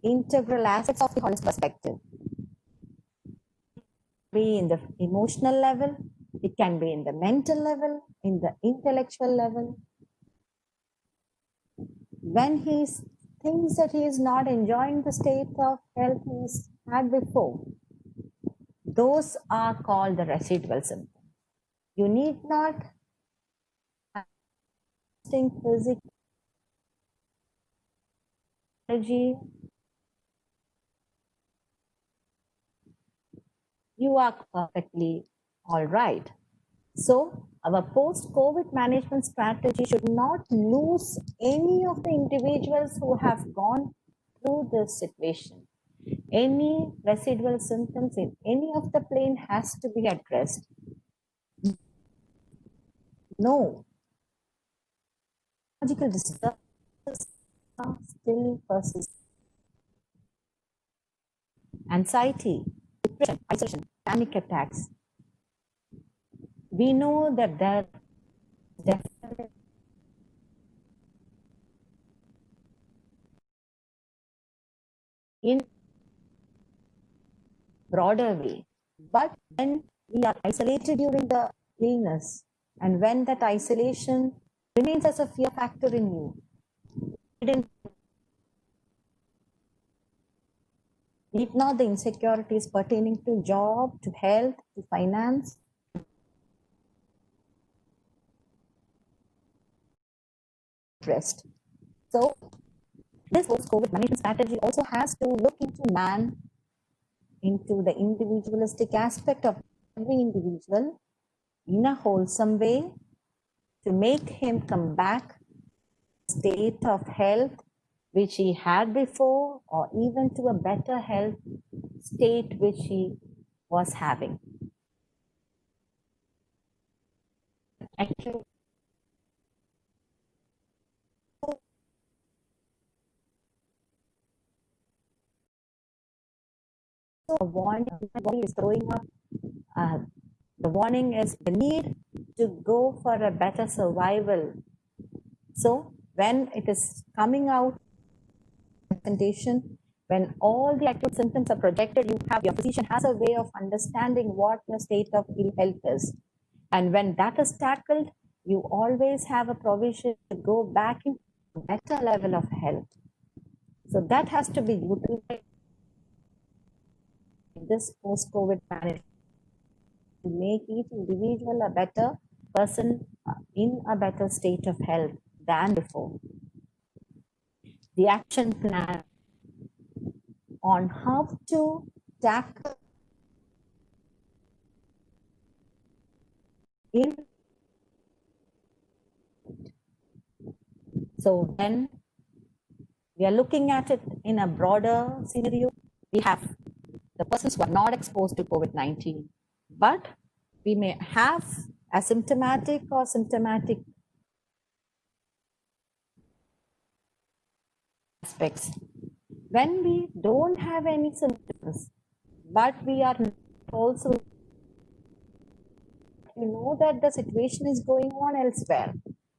integral aspects of the holistic perspective, be in the emotional level, it can be in the mental level, in the intellectual level. When he thinks that he is not enjoying the state of health he had before, those are called the residual symptoms. You need not have physical energy. You are perfectly all right. So our post-COVID management strategy should not lose any of the individuals who have gone through this situation. Any residual symptoms in any of the plane has to be addressed. No. Psychological disorders still persist. Anxiety, depression, isolation, panic attacks. We know that there definitely in broader way, but when we are isolated during the illness and when that isolation remains as a fear factor in you, ignore the insecurities pertaining to job, to health, to finance. Rest. So this post-COVID management strategy also has to look into man, into the individualistic aspect of every individual in a wholesome way to make him come back to a state of health which he had before, or even to a better health state which he was having. Thank you. So a warning, body is throwing up. The warning is the need to go for a better survival. So when it is coming out presentation, when all the acute symptoms are projected, your physician has a way of understanding what your state of ill health is. And when that is tackled, you always have a provision to go back into a better level of health. So that has to be utilized in this post-COVID management to make each individual a better person in a better state of health than before. The action plan on how to tackle in. So then we are looking at it in a broader scenario. We have the persons who are not exposed to COVID-19, but we may have asymptomatic or symptomatic aspects. When we don't have any symptoms, but we are also, you know that the situation is going on elsewhere,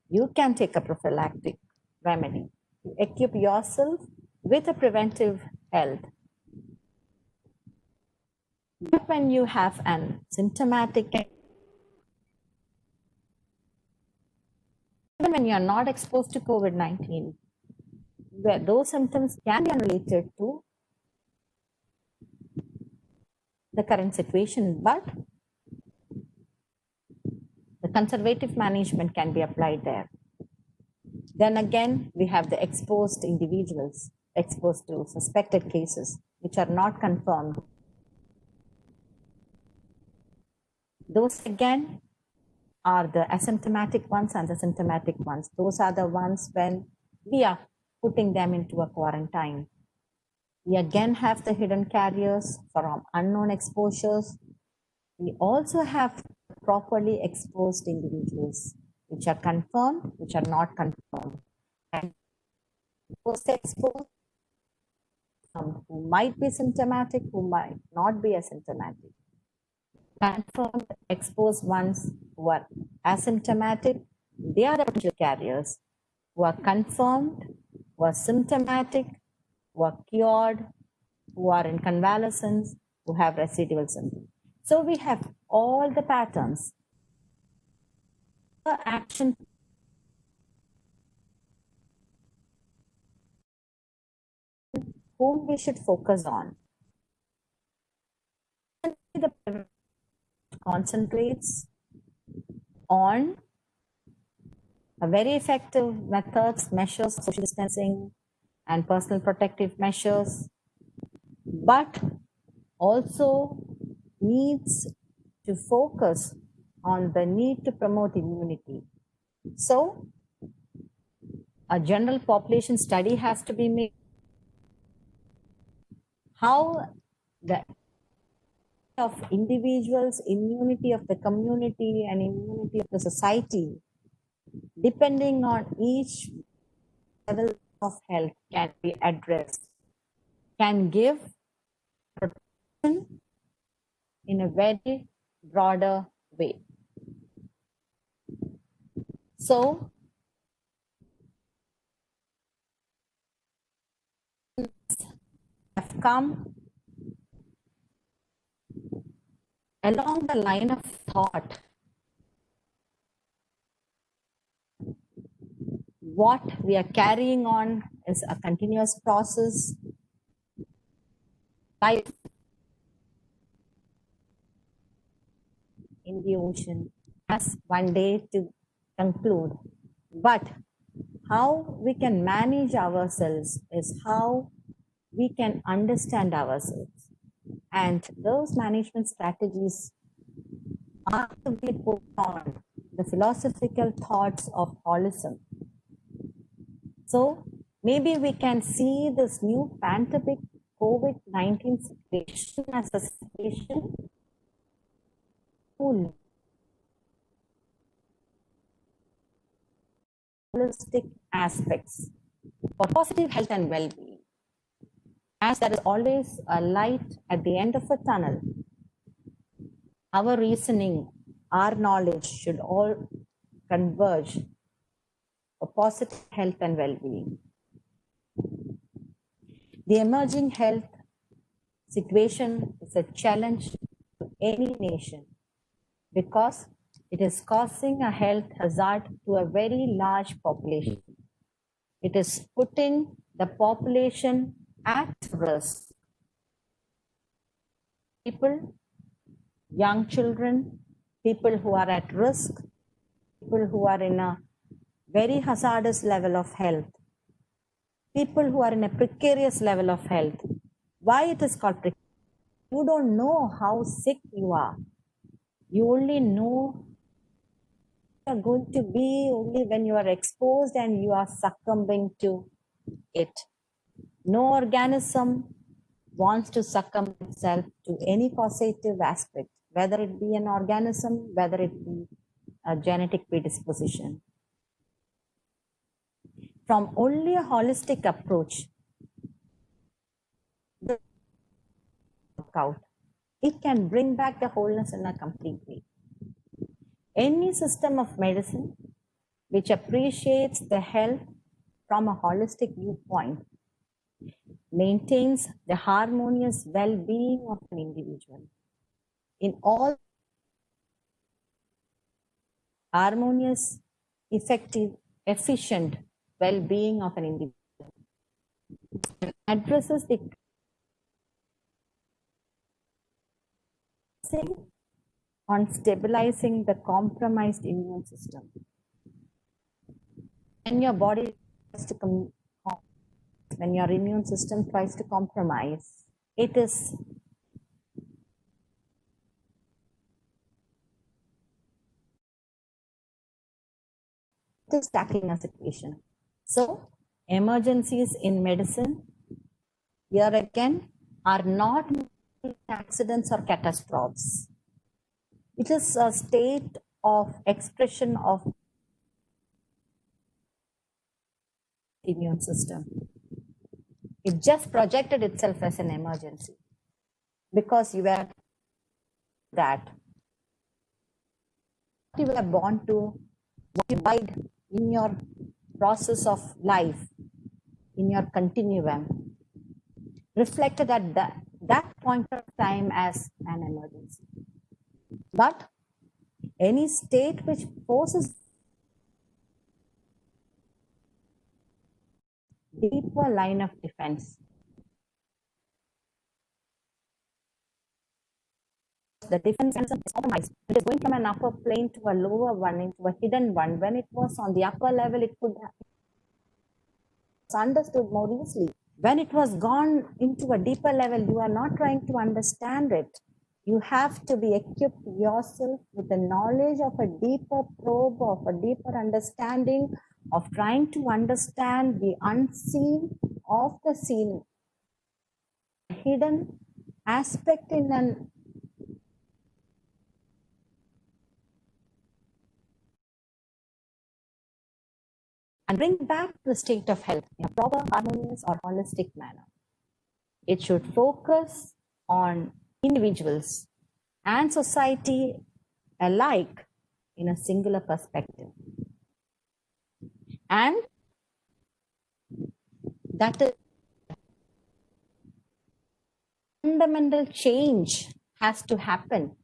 you can take a prophylactic remedy to equip yourself with a preventive health. But when you have an symptomatic, even when you are not exposed to COVID-19, where those symptoms can be unrelated to the current situation, but the conservative management can be applied there. Then again, we have the exposed individuals exposed to suspected cases which are not confirmed. Those again are the asymptomatic ones and the symptomatic ones. Those are the ones when we are putting them into a quarantine. We again have the hidden carriers from unknown exposures. We also have properly exposed individuals, which are confirmed, which are not confirmed. And post-exposed, who might be symptomatic, who might not be asymptomatic. Confirmed exposed ones who are asymptomatic, they are the potential carriers. Who are confirmed, who are symptomatic, who are cured, who are in convalescence, who have residual symptoms. So we have all the patterns. The action whom we should focus on. The concentrates on a very effective methods, measures, social distancing and personal protective measures, but also needs to focus on the need to promote immunity. So a general population study has to be made. How the of individuals, immunity of the community and immunity of the society, depending on each level of health, can be addressed, can give protection in a very broader way. So have come along the line of thought. What we are carrying on is a continuous process. Life in the ocean has one day to conclude. But how we can manage ourselves is how we can understand ourselves. And those management strategies are to be put on the philosophical thoughts of holism. So maybe we can see this new pandemic COVID-19 situation as a situation to holistic aspects for positive health and well-being. As there is always a light at the end of a tunnel, our reasoning, our knowledge should all converge for positive health and well-being. The emerging health situation is a challenge to any nation because it is causing a health hazard to a very large population. It is putting the population at risk. People, young children, people who are at risk, people who are in a very hazardous level of health, people who are in a precarious level of health. Why it is called precarious? You don't know how sick you are. You only know you are going to be only when you are exposed and you are succumbing to it. No organism wants to succumb itself to any causative aspect, whether it be an organism, whether it be a genetic predisposition. From only a holistic approach, out, it can bring back the wholeness in a complete way. Any system of medicine which appreciates the health from a holistic viewpoint maintains the harmonious well-being of an individual. In all harmonious, effective, efficient well-being of an individual addresses the on stabilizing the compromised immune system. When your body tries to when your immune system tries to compromise, it is tackling a situation. So, emergencies in medicine, here again, are not accidents or catastrophes. It is a state of expression of immune system. It just projected itself as an emergency because you were that. You were born to, what you died in your process of life, in your continuum, reflected at that point of time as an emergency. But any state which forces deeper line of defense, the defense is compromised. It is going from an upper plane to a lower one, into a hidden one. When it was on the upper level, it could have understood more easily. When it was gone into a deeper level, you are not trying to understand it. You have to be equipped yourself with the knowledge of a deeper probe, of a deeper understanding, of trying to understand the unseen of the seen, hidden aspect in an and bring back the state of health in a proper, harmonious, or holistic manner. It should focus on individuals and society alike in a singular perspective. And that is fundamental change has to happen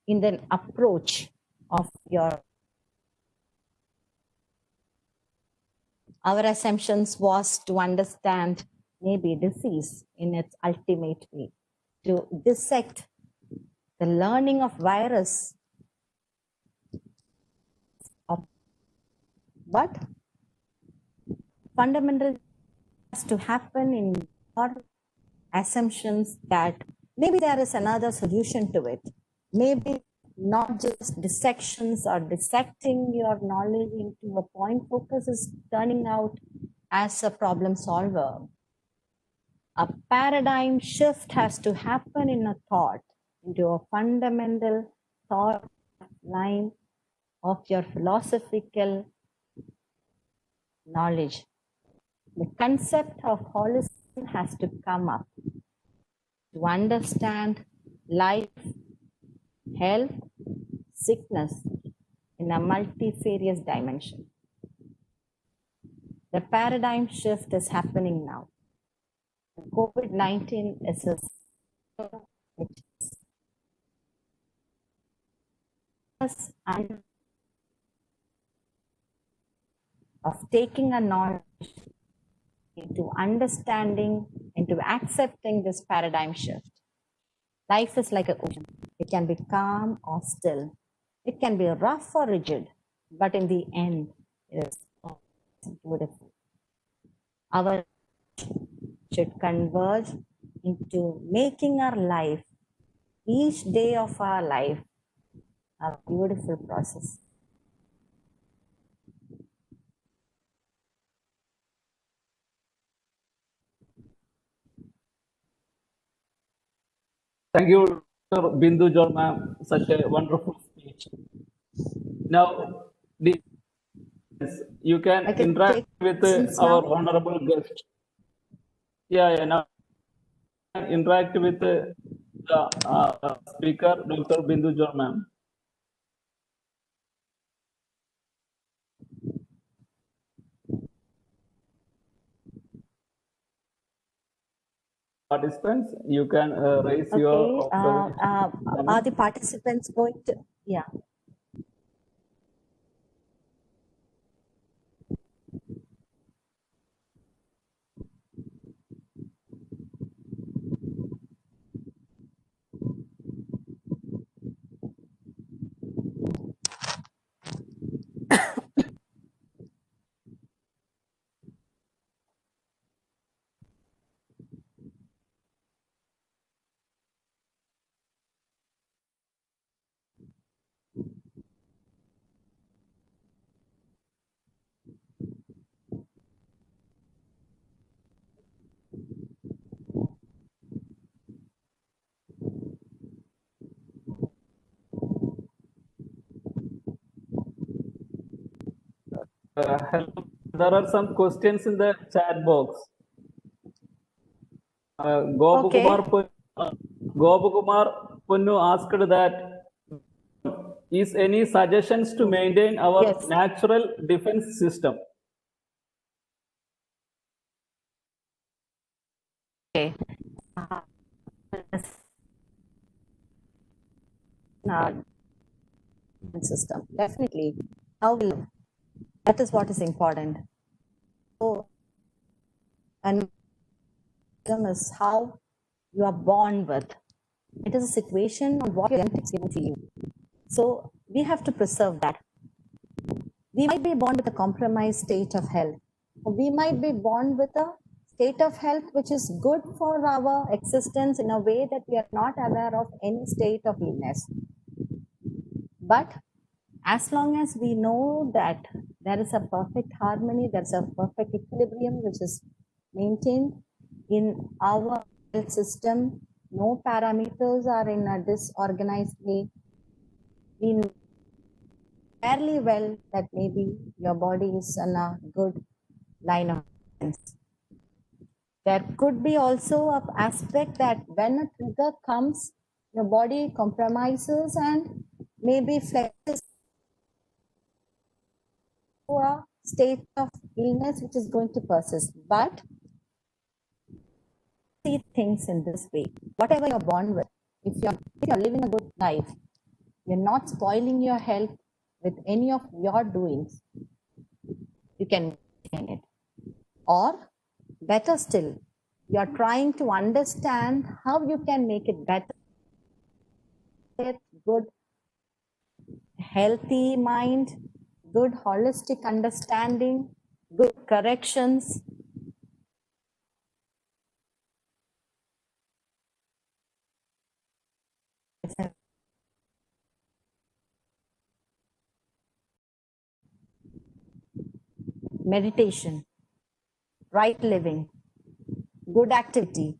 in the approach of your. Our assumptions was to understand maybe disease in its ultimate way, to dissect the learning of virus. But fundamental has to happen in your assumptions that maybe there is another solution to it. Maybe not just dissections or dissecting your knowledge into a point focus is turning out as a problem solver. A paradigm shift has to happen in a thought, into a fundamental thought line of your philosophical knowledge. The concept of holism has to come up to understand life, health, sickness in a multifarious dimension. The paradigm shift is happening now. COVID-19 is a and of taking a knowledge into understanding, into accepting this paradigm shift. Life is like an ocean. It can be calm or still. It can be rough or rigid, but in the end, it is beautiful. Our should converge into making our life, each day of our life, a beautiful process. Thank you, Dr. Bindu John, ma'am. Such a wonderful speech. Now, you can interact with our honorable guest. Yeah. Now interact with the speaker, Dr. Bindu John, ma'am. Participants, you can raise your observation. Are the participants going to? Yeah. There are some questions in the chat box. Gopakumar Punnu asked that, is any suggestions to maintain our natural defense system? Okay. System, definitely. How will that is what is important. So, and is how you are born with. It is a situation of what your genetics given to you. So we have to preserve that. We might be born with a compromised state of health. We might be born with a state of health which is good for our existence in a way that we are not aware of any state of illness. But as long as we know that there is a perfect harmony, there's a perfect equilibrium which is maintained in our health system, no parameters are in a disorganized way, we know fairly well that maybe your body is in a good line of defense. There could be also an aspect that when a trigger comes, your body compromises and maybe flexes to a state of illness which is going to persist. But see things in this way. Whatever you're born with, if you're living a good life, you're not spoiling your health with any of your doings, you can maintain it. Or better still, you're trying to understand how you can make it better, good, healthy mind, good holistic understanding, good corrections. Meditation, right living, good activity,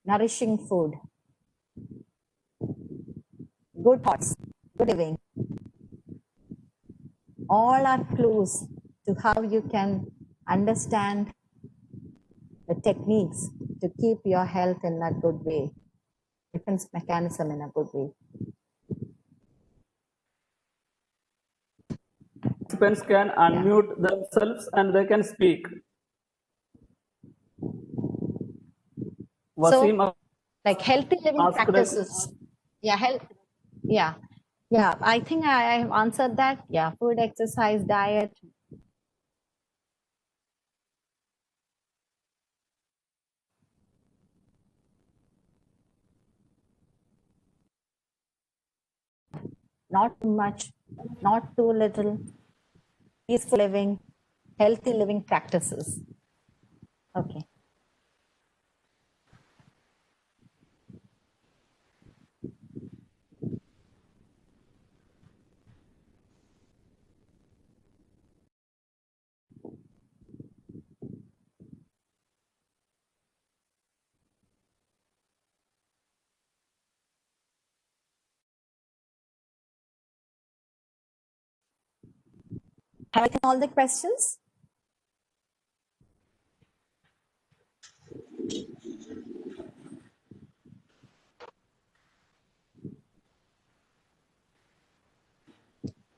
nourishing food, good thoughts, good living. All are clues to how you can understand the techniques to keep your health in a good way, defense mechanism in a good way. participants can unmute themselves and they can speak. Wasim, So, like healthy living asked a- practices. Yeah, health. Yeah, yeah. I think I have answered that. Yeah, food, exercise, diet. Not too much, not too little. Peaceful living, healthy living practices. Okay. Have I taken all the questions?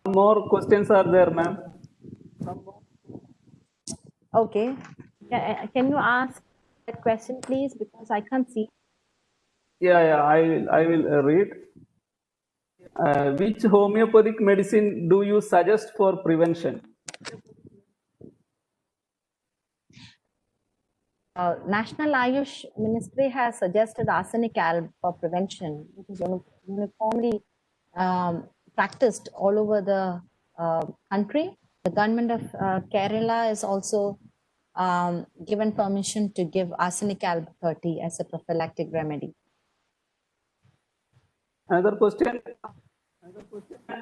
more questions are there, ma'am. Okay. Can you ask that question, please? Because I can't see. Yeah, I will read. Which homeopathic medicine do you suggest for prevention? National Ayush Ministry has suggested arsenic alb for prevention, which is uniformly practiced all over the country. The government of Kerala is also given permission to give arsenic alb 30 as a prophylactic remedy. Another question.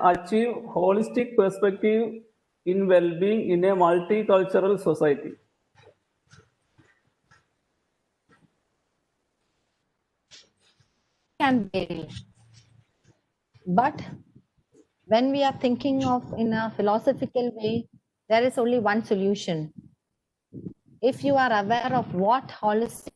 Achieve holistic perspective in well-being in a multicultural society. Can vary, but when we are thinking of in a philosophical way, there is only one solution. If you are aware of what holistic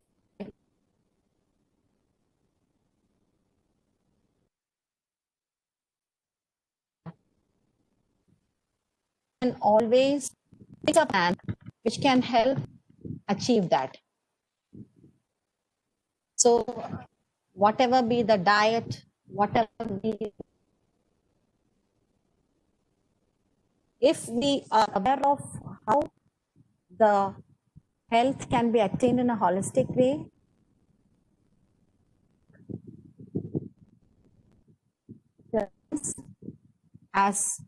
can always pick up hand which can help achieve that. So whatever be the diet, whatever be, if we are aware of how the health can be attained in a holistic way, as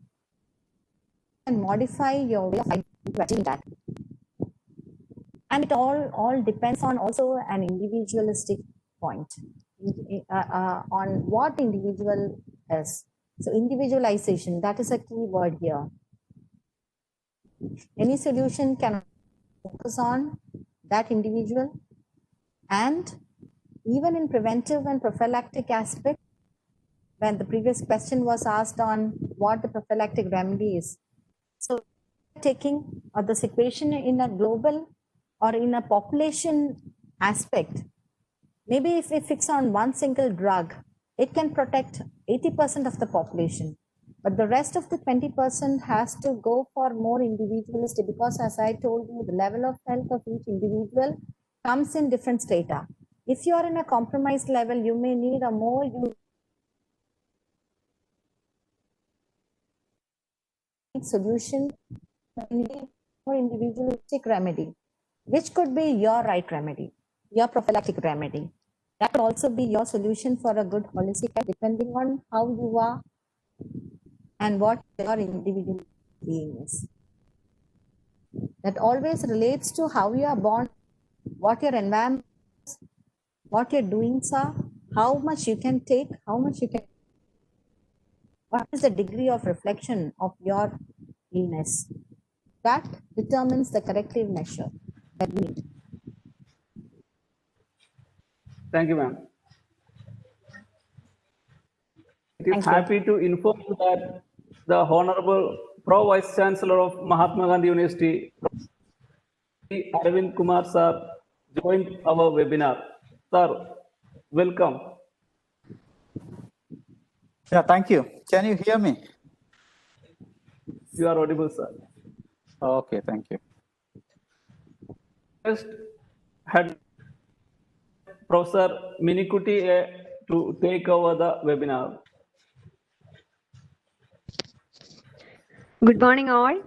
and modify your way of life to achieve that. And it all depends on also an individualistic point on what individual is. So individualization, that is a key word here. Any solution can focus on that individual, and even in preventive and prophylactic aspect, when the previous question was asked on what the prophylactic remedy is. So taking the situation in a global or in a population aspect, maybe if we fix on one single drug, it can protect 80% of the population. But the rest of the 20% has to go for more individualistic, because as I told you, the level of health of each individual comes in different strata. If you are in a compromised level, you may need a more solution, more individualistic remedy, which could be your right remedy, your prophylactic remedy. That could also be your solution for a good holistic health, depending on how you are and what your individual being is. That always relates to how you are born, what your environment is, what your doings are, how much you can take, how much you can, what is the degree of reflection of your illness. That determines the corrective measure that we need. Thank you, ma'am. It is Thank you. happy to inform you that the Honorable Pro Vice Chancellor of Mahatma Gandhi University, Arvind Kumar sir, joined our webinar. Sir, welcome. Yeah, thank you. Can you hear me? You are audible, sir. Okay, thank you. First, had Professor Minikuti to take over the webinar. Good morning, all.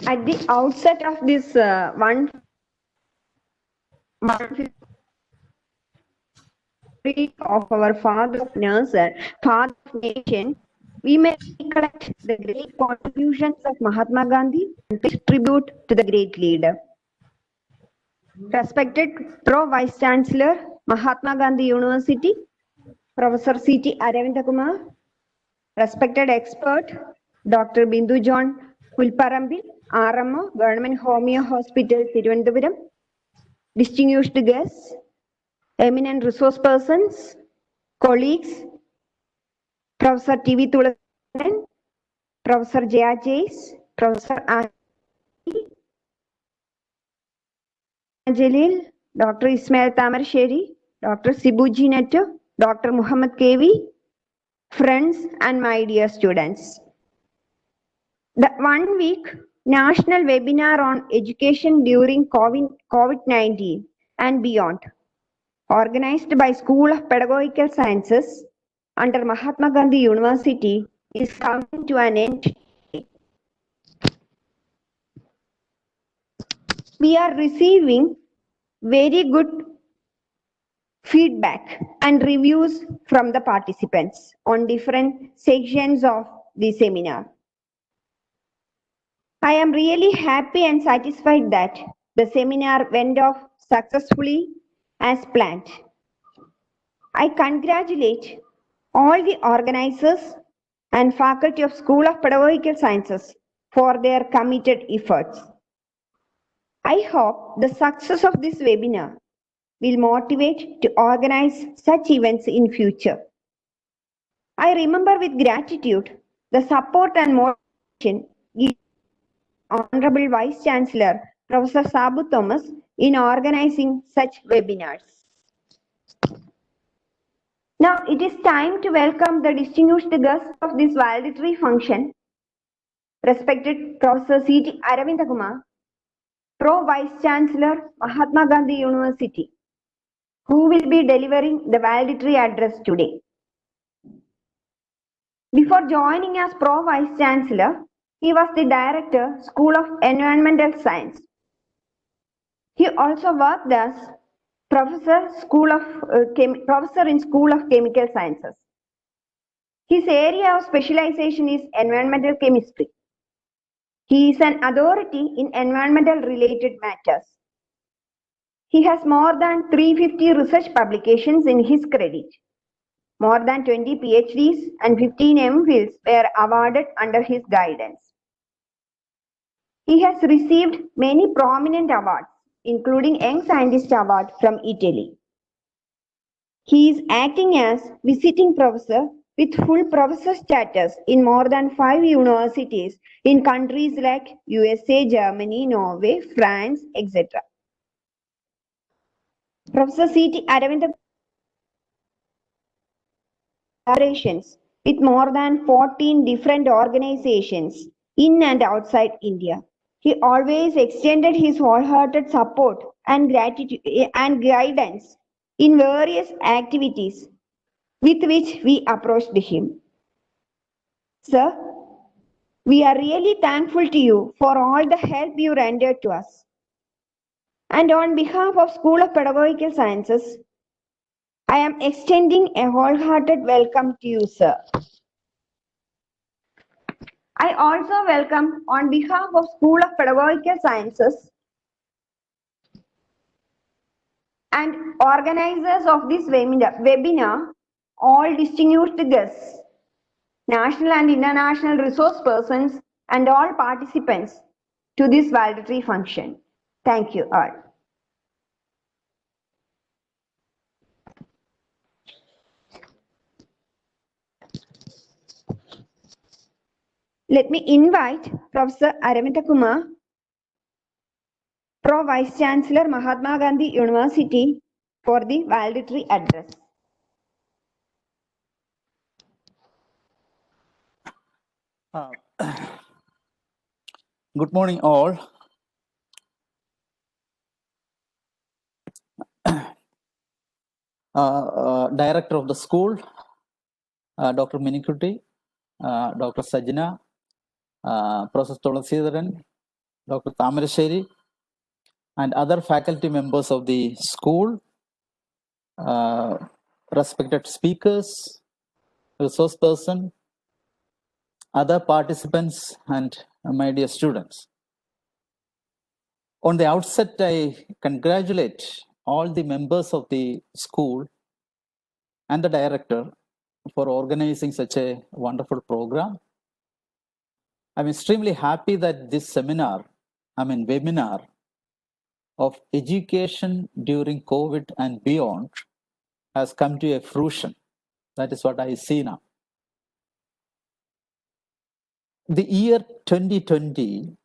At the outset of this one of our father of nurture, father of nation, we may recollect the great contributions of Mahatma Gandhi and pay tribute to the great leader. Respected Pro Vice Chancellor, Mahatma Gandhi University, Professor C.T. Aravinda Kumar, respected expert, Dr. Bindu John Pulparambil, RMO, Government Homeo Hospital, Thiruvananthapuram, distinguished guests, eminent resource persons, colleagues, Professor T.V. Thulanan, Professor Jaya Chase, Professor Jalil, Dr. Ismail Tamarsheri, Dr. Sibuji Netto, Dr. Muhammad Kevi, friends and my dear students. The 1 week national webinar on education during COVID-19 and beyond, organized by School of Pedagogical Sciences under Mahatma Gandhi University, is coming to an end. We are receiving very good feedback and reviews from the participants on different sections of the seminar. I am really happy and satisfied that the seminar went off successfully as planned. I congratulate all the organizers and faculty of School of Pedagogical Sciences for their committed efforts. I hope the success of this webinar will motivate to organize such events in future. I remember with gratitude the support and motivation given Honorable Vice Chancellor Professor Sabu Thomas in organizing such webinars. Now it is time to welcome the distinguished guest of this valedictory function, respected Professor C.T. Aravinda Kumar, Pro Vice Chancellor Mahatma Gandhi University, who will be delivering the valedictory address today. Before joining as Pro Vice Chancellor, he was the Director, School of Environmental Science. He also worked as Professor in School of Chemical Sciences. His area of specialization is environmental chemistry. He is an authority in environmental related matters. He has more than 350 research publications in his credit. More than 20 PhDs and 15 MPhils were awarded under his guidance. He has received many prominent awards, including Young Scientist Award from Italy. He is acting as visiting professor with full professor status in more than 5 universities in countries like USA, Germany, Norway, France, etc. Professor C.T. Aravinda collaborations with more than 14 different organizations in and outside India. He always extended his wholehearted support and gratitude and guidance in various activities with which we approached him. Sir, we are really thankful to you for all the help you rendered to us. And on behalf of School of Pedagogical Sciences, I am extending a wholehearted welcome to you, sir. I also welcome on behalf of School of Pedagogical Sciences and organizers of this webinar, all distinguished guests, national and international resource persons, and all participants to this valedictory function. Thank you all. Let me invite Professor Aravinda Kumar, Pro Vice Chancellor Mahatma Gandhi University, for the valedictory address. Good morning, all. Director of the school, Dr. Minikutti, Dr. Sajina, Professor Tulasidaran, Dr. Tamarasheri, and other faculty members of the school, respected speakers, resource person, other participants, and my dear students. On the outset, I congratulate all the members of the school and the director for organizing such a wonderful program. I'm extremely happy that this webinar of education during COVID and beyond has come to a fruition. That is what I see now. The year 2020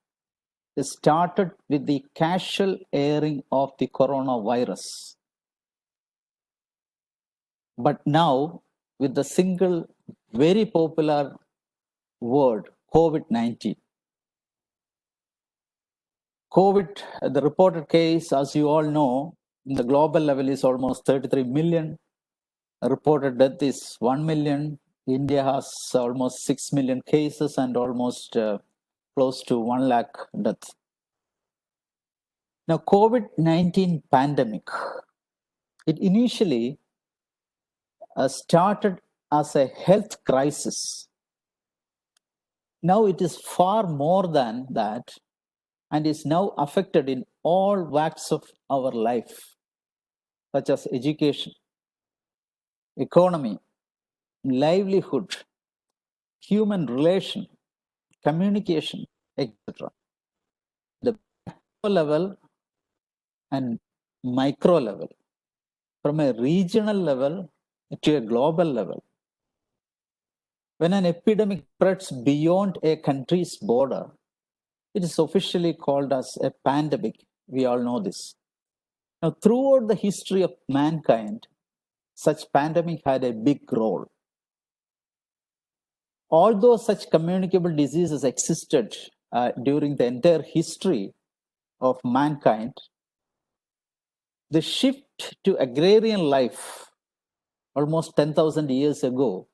started with the casual airing of the coronavirus. But now, with the single very popular word, COVID-19. COVID, the reported case, as you all know, in the global level is almost 33 million. Reported death is 1 million. India has almost 6 million cases and almost close to 1 lakh deaths. Now, COVID-19 pandemic, it initially started as a health crisis. Now it is far more than that and is now affected in all walks of our life, such as education, economy, livelihood, human relation, communication, etc. The macro level and micro level, from a regional level to a global level. When an epidemic spreads beyond a country's border, it is officially called as a pandemic. We all know this. Now, throughout the history of mankind, such pandemic had a big role. Although such communicable diseases existed during the entire history of mankind, the shift to agrarian life almost 10,000 years ago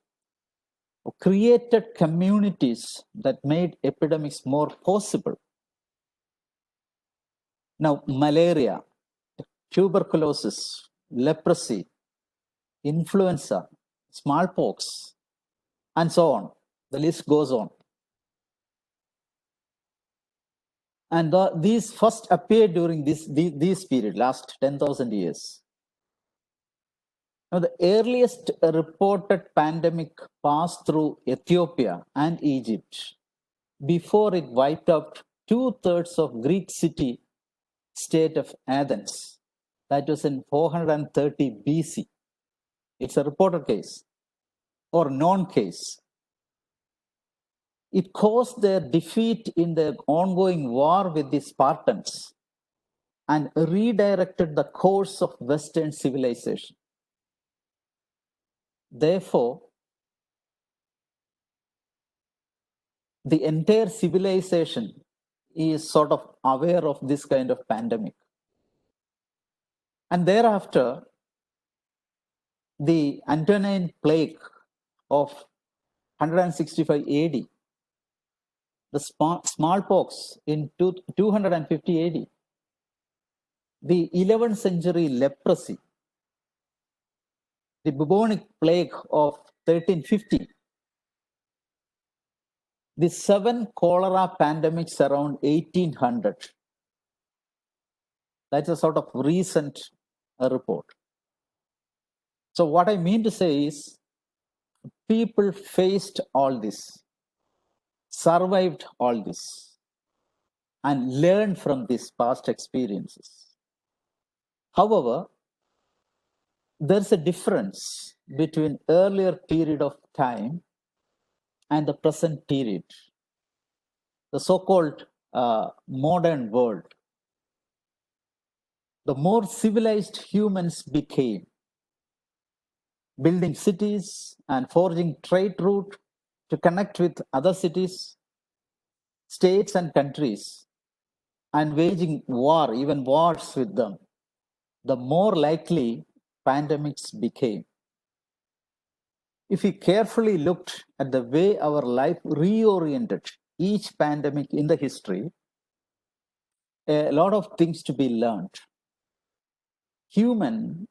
created communities that made epidemics more possible. Now, malaria, tuberculosis, leprosy, influenza, smallpox, and so on. The list goes on. And these first appeared during this period, last 10,000 years. Now, the earliest reported pandemic passed through Ethiopia and Egypt before it wiped out 2/3 of Greek city state of Athens. That was in 430 BC. It's a reported case or known case. It caused their defeat in the ongoing war with the Spartans and redirected the course of Western civilization. Therefore, the entire civilization is sort of aware of this kind of pandemic. And thereafter, the Antonine plague of 165 AD, the smallpox in 250 AD, the 11th century leprosy, the bubonic plague of 1350, the 7 cholera pandemics around 1800. That's a sort of recent report. So what I mean to say is, people faced all this, survived all this, and learned from these past experiences. However, there's a difference between earlier period of time and the present period, the so-called modern world. The more civilized humans became, building cities and forging trade route to connect with other cities, states and countries and waging war, even wars with them, the more likely pandemics became. If we carefully looked at the way our life reoriented each pandemic in the history, a lot of things to be learned. Human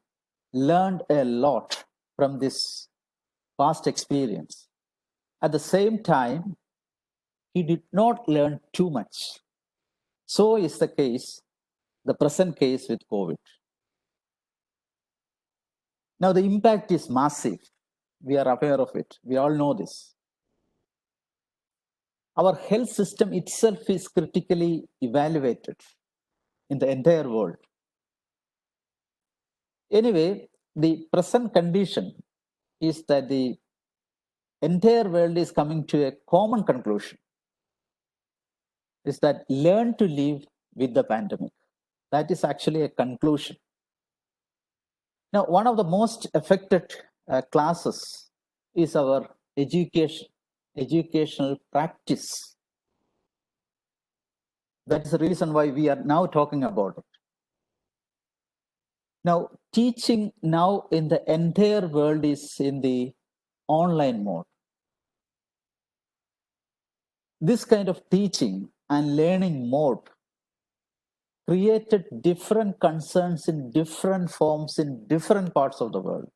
learned a lot from this past experience. At the same time, he did not learn too much. So is the case, the present case with COVID. Now, the impact is massive. We are aware of it. We all know this. Our health system itself is critically evaluated in the entire world. Anyway, the present condition is that the entire world is coming to a common conclusion, is that learn to live with the pandemic. That is actually a conclusion. Now, one of the most affected classes is our educational practice. That is the reason why we are now talking about it. Now, teaching now in the entire world is in the online mode. This kind of teaching and learning mode created different concerns in different forms in different parts of the world.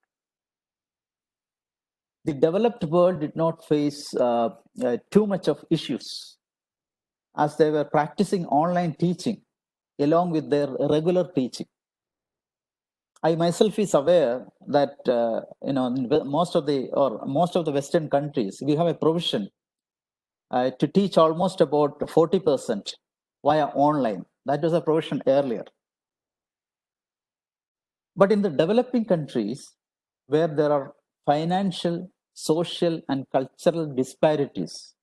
The developed world did not face too much of issues as they were practicing online teaching along with their regular teaching. I myself is aware that in most of the Western countries, we have a provision to teach almost about 40% via online. That was a provision earlier. But in the developing countries, where there are financial, social, and cultural disparities,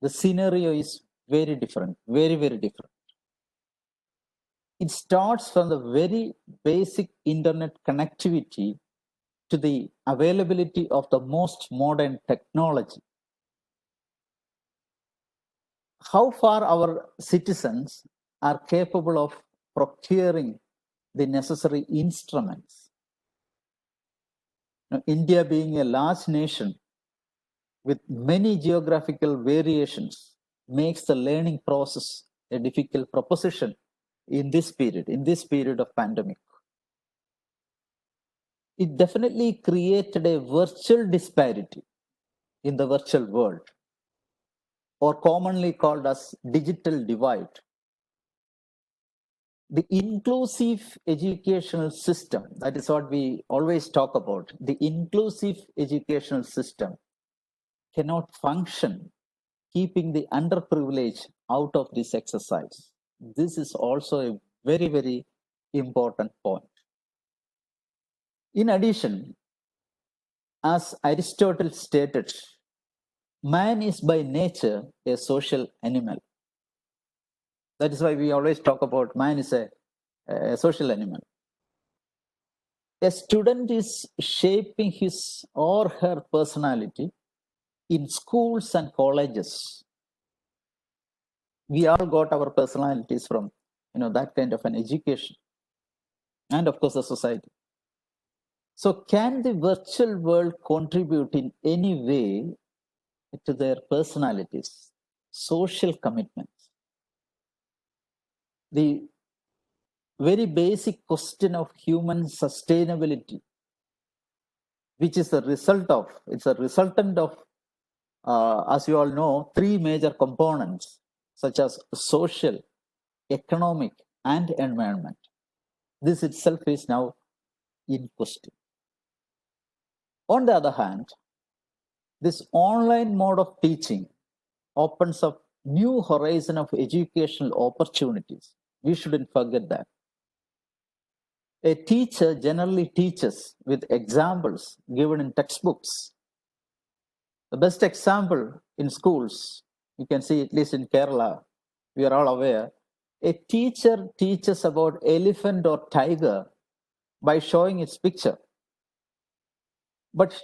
the scenario is very different, very, very different. It starts from the very basic internet connectivity to the availability of the most modern technology. How far our citizens are capable of procuring the necessary instruments. Now, India being a large nation with many geographical variations makes the learning process a difficult proposition in this period of pandemic. It definitely created a virtual disparity in the virtual world, or commonly called as digital divide. The inclusive educational system, that is what we always talk about, the inclusive educational system cannot function keeping the underprivileged out of this exercise. This is also a very, very important point. In addition, as Aristotle stated, man is by nature a social animal. That is why we always talk about man is a social animal. A student is shaping his or her personality in schools and colleges. We all got our personalities from that kind of an education, and of course the society. So can the virtual world contribute in any way to their personalities, social commitments? The very basic question of human sustainability, which is a resultant of, as you all know, three major components, such as social, economic, and environment. This itself is now in question. On the other hand, this online mode of teaching opens up new horizon of educational opportunities. We shouldn't forget that. A teacher generally teaches with examples given in textbooks. The best example in schools, you can see at least in Kerala, we are all aware, a teacher teaches about elephant or tiger by showing its picture. But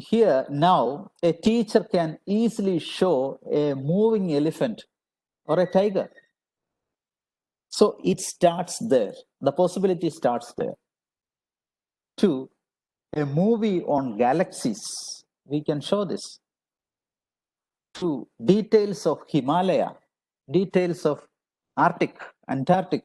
here now a teacher can easily show a moving elephant or a tiger. So it starts there. The possibility starts there. 2, a movie on galaxies. We can show this. 2, details of Himalaya, details of Arctic, Antarctic,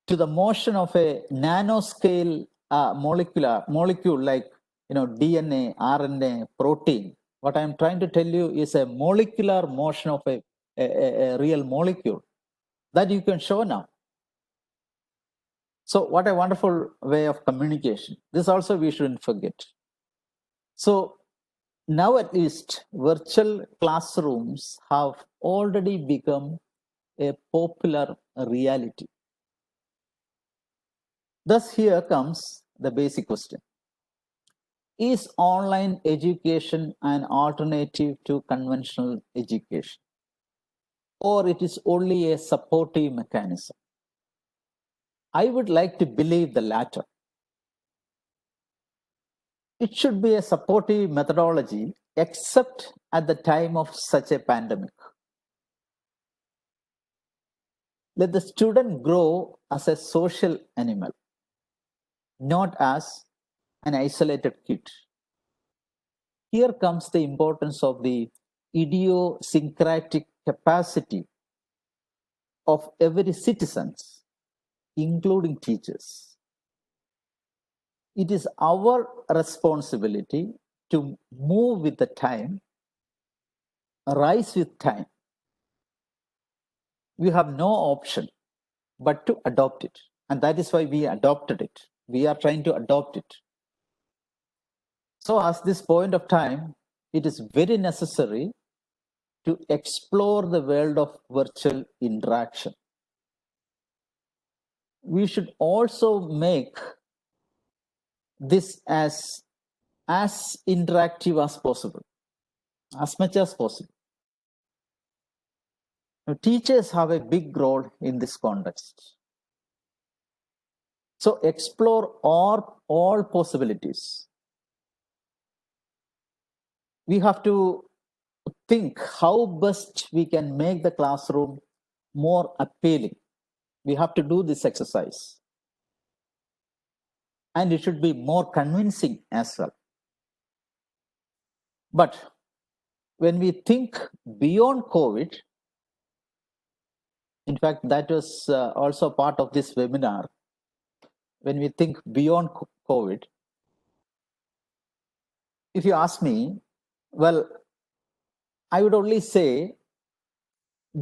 to the motion of a nanoscale molecule like DNA, RNA, protein. What I'm trying to tell you is a molecular motion of a real molecule that you can show now. So what a wonderful way of communication. This also we shouldn't forget. So now at least virtual classrooms have already become a popular reality. Thus here comes the basic question. Is online education an alternative to conventional education? Or it is only a supportive mechanism? I would like to believe the latter. It should be a supportive methodology, except at the time of such a pandemic. Let the student grow as a social animal, not as an isolated kid. Here comes the importance of the idiosyncratic capacity of every citizen, including teachers. It is our responsibility to move with the time, rise with time. We have no option but to adopt it. And that is why we adopted it. We are trying to adopt it. So at this point of time, it is very necessary to explore the world of virtual interaction. We should also make this as interactive as possible, as much as possible. Now, teachers have a big role in this context. So explore all possibilities. We have to think how best we can make the classroom more appealing. We have to do this exercise. And it should be more convincing as well. But when we think beyond COVID, in fact, that was also part of this webinar. When we think beyond COVID, if you ask me, well, I would only say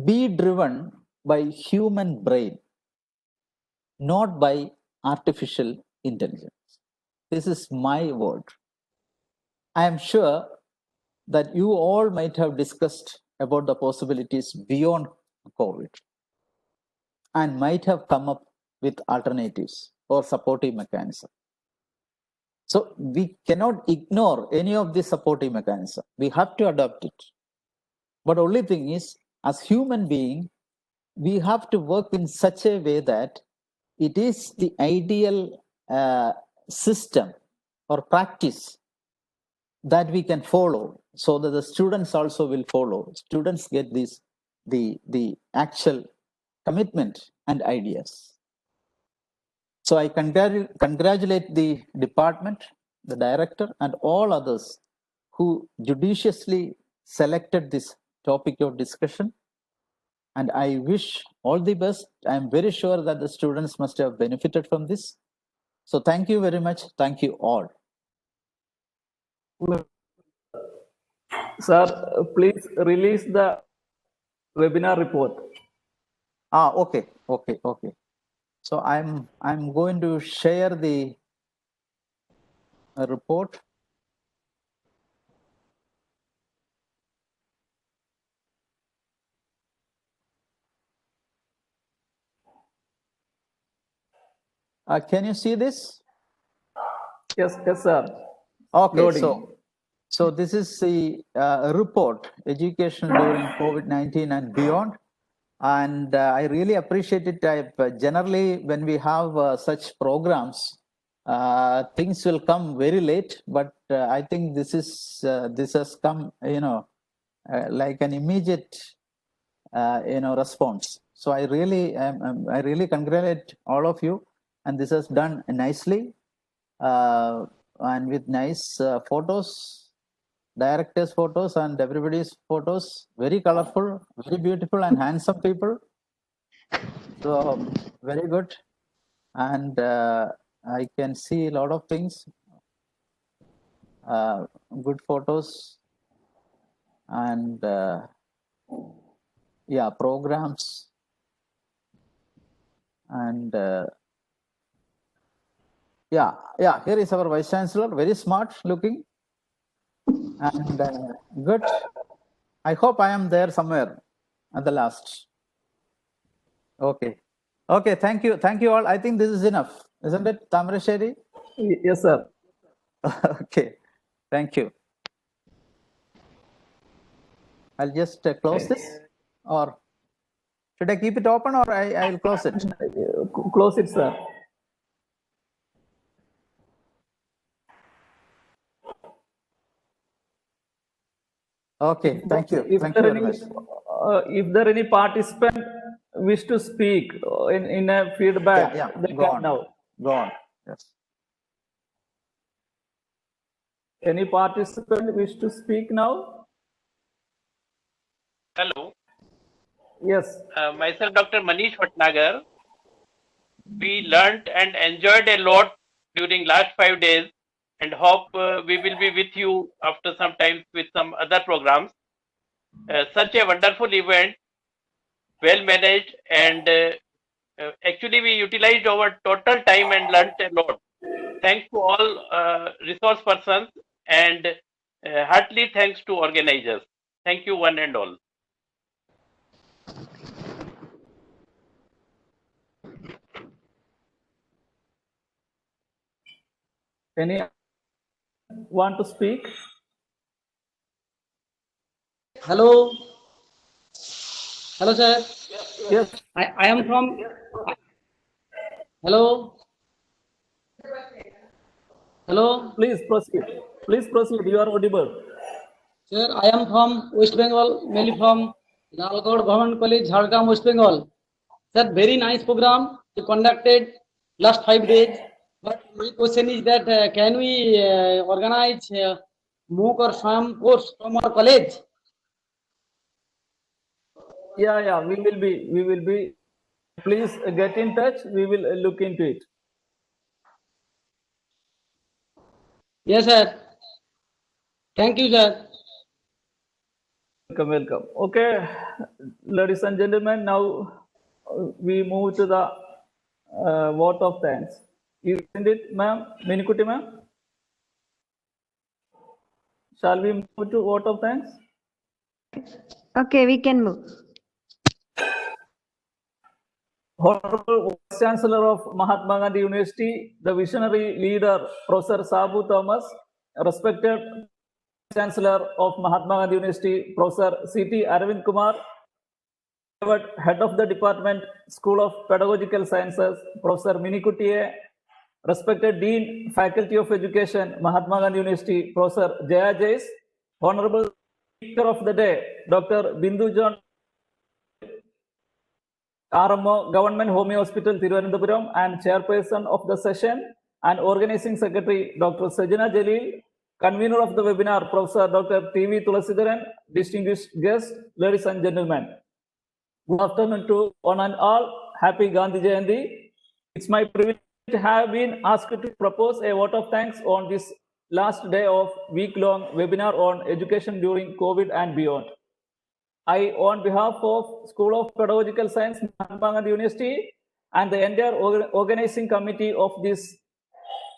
be driven by human brain, not by artificial intelligence. This is my word. I am sure that you all might have discussed about the possibilities beyond COVID and might have come up with alternatives or supportive mechanisms. So we cannot ignore any of these supportive mechanisms. We have to adopt it. But only thing is, as human being, we have to work in such a way that it is the ideal system or practice that we can follow, so that the students also will follow. Students get this, the actual commitment and ideas. So I congratulate the department, the director, and all others who judiciously selected this topic of discussion. And I wish all the best. I'm very sure that the students must have benefited from this. So thank you very much. Thank you all. Sir, please release the webinar report. Okay. So I'm going to share the report. Can you see this? Yes, sir. Okay, Loading. so this is the report, Education During COVID-19 and Beyond. And I really appreciate it. Generally, when we have such programs, things will come very late, but I think this has come, like an immediate, response. So I really congratulate all of you, and this has done nicely, and with nice photos, director's photos and everybody's photos, very colorful, very beautiful and handsome people. So very good. And I can see a lot of things, good photos, and yeah, programs, and yeah, here is our Vice Chancellor, very smart looking, and good. I hope I am there somewhere at the last. Okay, thank you all. I think this is enough, isn't it, Tamarasheri? Yes, sir. Okay, thank you. I'll just close this, or should I keep it open, or I'll close it? Close it, sir. Okay, thank you. Thank you very much. If there any participant wish to speak in a feedback, they Go can on. now. Go on. Yes. Any participant wish to speak now? Hello. Yes. Myself, Dr. Manish Bhatnagar. We learned and enjoyed a lot during last 5 days, and hope we will be with you after some time with some other programs. Such a wonderful event, well managed, and actually we utilized our total time and learned a lot. Thanks to all resource persons, and heartily thanks to organizers. Thank you one and all. Any want to speak? Hello. Hello, sir. Yes. I am from. Hello. Hello. Please proceed. Please proceed. You are audible. Sir, I am from West Bengal, mainly from Lalgod Government College, Jharkhand, West Bengal. Sir, very nice program you conducted last 5 days. But my question is that can we organize MOOC or SWAM course from our college? Yeah. We will be. Please get in touch. We will look into it. Yes, sir. Thank you, sir. Welcome. Okay, ladies and gentlemen, now we move to the vote of thanks. Isn't it, ma'am? Minikuti, ma'am? Shall we move to vote of thanks? Okay, we can move. Honorable Vice Chancellor of Mahatma Gandhi University, the visionary leader, Professor Sabu Thomas, respected Chancellor of Mahatma Gandhi University, Professor C.T. Arvind Kumar, Head of the Department, School of Pedagogical Sciences, Professor Minikuti, respected Dean, Faculty of Education, Mahatma Gandhi University, Professor Jaya Jais, Honorable Speaker of the Day, Dr. Bindu John, RMO, Government Homeo Hospital, Thiruvananthapuram, and Chairperson of the session, and Organizing Secretary, Dr. Sajana Jalil, Convener of the webinar, Professor Dr. T.V. Tulasidaran, distinguished guests, ladies and gentlemen. Good afternoon to one and all. Happy Gandhi Jayanti. It's my privilege to have been asked to propose a vote of thanks on this last day of week-long webinar on education during COVID and beyond. I, on behalf of School of Pedagogical Science, Mahatma Gandhi University, and the entire organizing committee of this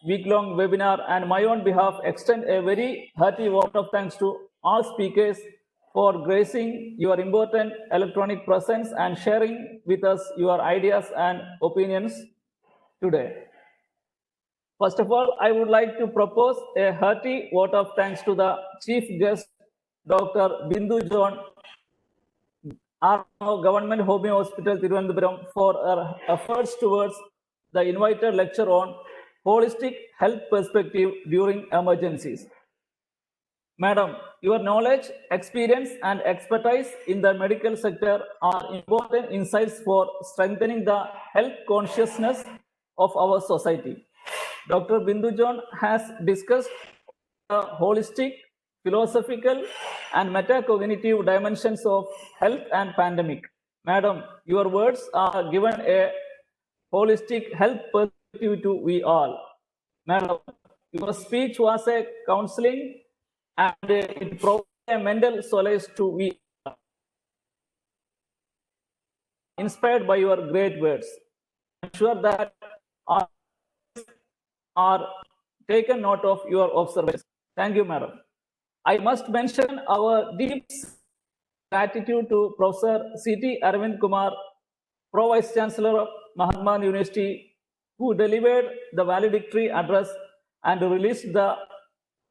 week-long webinar, and my own behalf, extend a very hearty vote of thanks to all speakers for gracing your important electronic presence and sharing with us your ideas and opinions today. First of all, I would like to propose a hearty vote of thanks to the chief guest, Dr. Bindu John, our Government Homeo Hospital, Thiruvananthapuram, for her efforts towards the invited lecture on holistic health perspective during emergencies. Madam, your knowledge, experience, and expertise in the medical sector are important insights for strengthening the health consciousness of our society. Dr. Bindu John has discussed the holistic, philosophical, and metacognitive dimensions of health and pandemic. Madam, your words are given a holistic health perspective to we all. Madam, your speech was a counseling and it provides a mental solace to we all. Inspired by your great words. I'm sure that are taken note of your observations. Thank you, madam. I must mention our deep gratitude to Professor C.T. Arvind Kumar, Pro Vice Chancellor of Mahatma University, who delivered the valedictory address and released the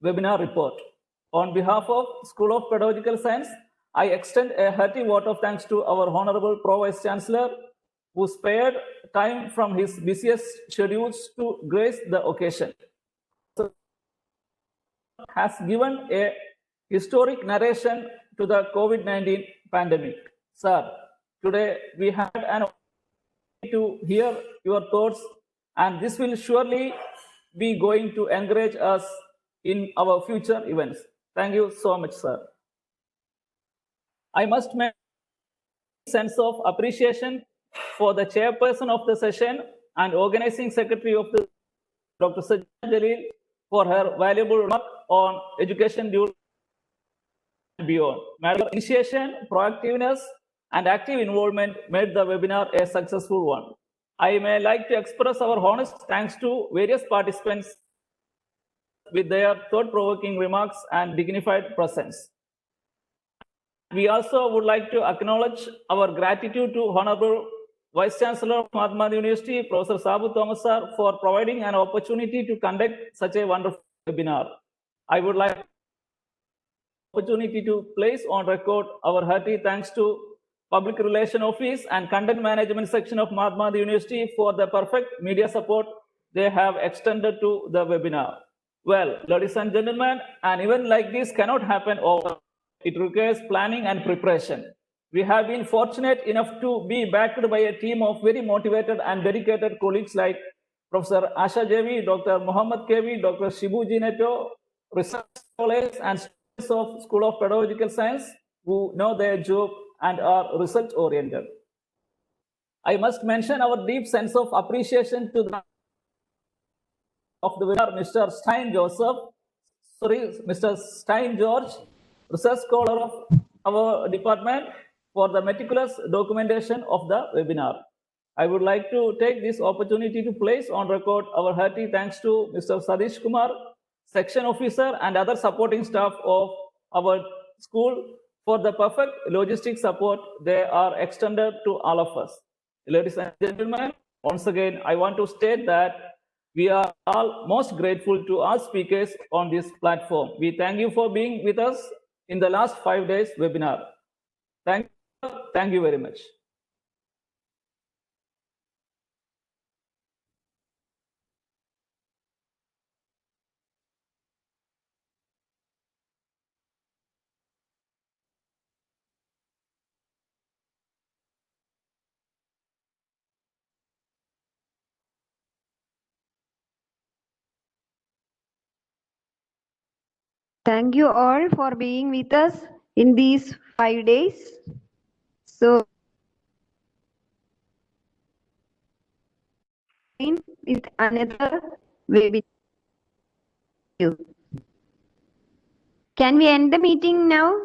webinar report. On behalf of School of Pedagogical Science, I extend a hearty vote of thanks to our Honorable Pro Vice Chancellor, who spared time from his busiest schedules to grace the occasion. Has given a historic narration to the COVID-19 pandemic. Sir, today we had an opportunity to hear your thoughts, and this will surely be going to encourage us in our future events. Thank you so much, sir. I must make a sense of appreciation for the chairperson of the session and organizing secretary of the Dr. Sajjad Jalil for her valuable work on education during and beyond. Madam, initiation, proactiveness, and active involvement made the webinar a successful one. I may like to express our honest thanks to various participants with their thought-provoking remarks and dignified presence. We also would like to acknowledge our gratitude to Honorable Vice Chancellor of Mahatma University, Professor Sabu Thomas sir, for providing an opportunity to conduct such a wonderful webinar. I would like opportunity to place on record our hearty thanks to Public Relations Office and Content Management Section of Mahatma University for the perfect media support they have extended to the webinar. Well, ladies and gentlemen, an event like this cannot happen overnight. It requires planning and preparation. We have been fortunate enough to be backed by a team of very motivated and dedicated colleagues like Professor Asha Jevi, Dr. Muhammad Kevi, Dr. Shibu Jineto, research scholars and students of School of Pedagogical Science who know their job and are result oriented. I must mention our deep sense of appreciation to the of the webinar, Mr. Stein George, research scholar of our department, for the meticulous documentation of the webinar. I would like to take this opportunity to place on record our hearty thanks to Mr. Sadish Kumar, section officer, and other supporting staff of our school for the perfect logistic support they are extended to all of us. Ladies and gentlemen, once again, I want to state that we are all most grateful to our speakers on this platform. We thank you for being with us in the last 5 days webinar. Thank you very much. Thank you all for being with us in these 5 days. So, with another webinar. Can we end the meeting now?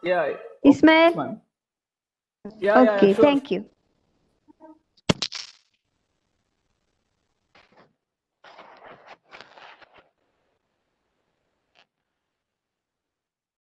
Yeah. Ismail? Yeah, Okay, sure. thank you.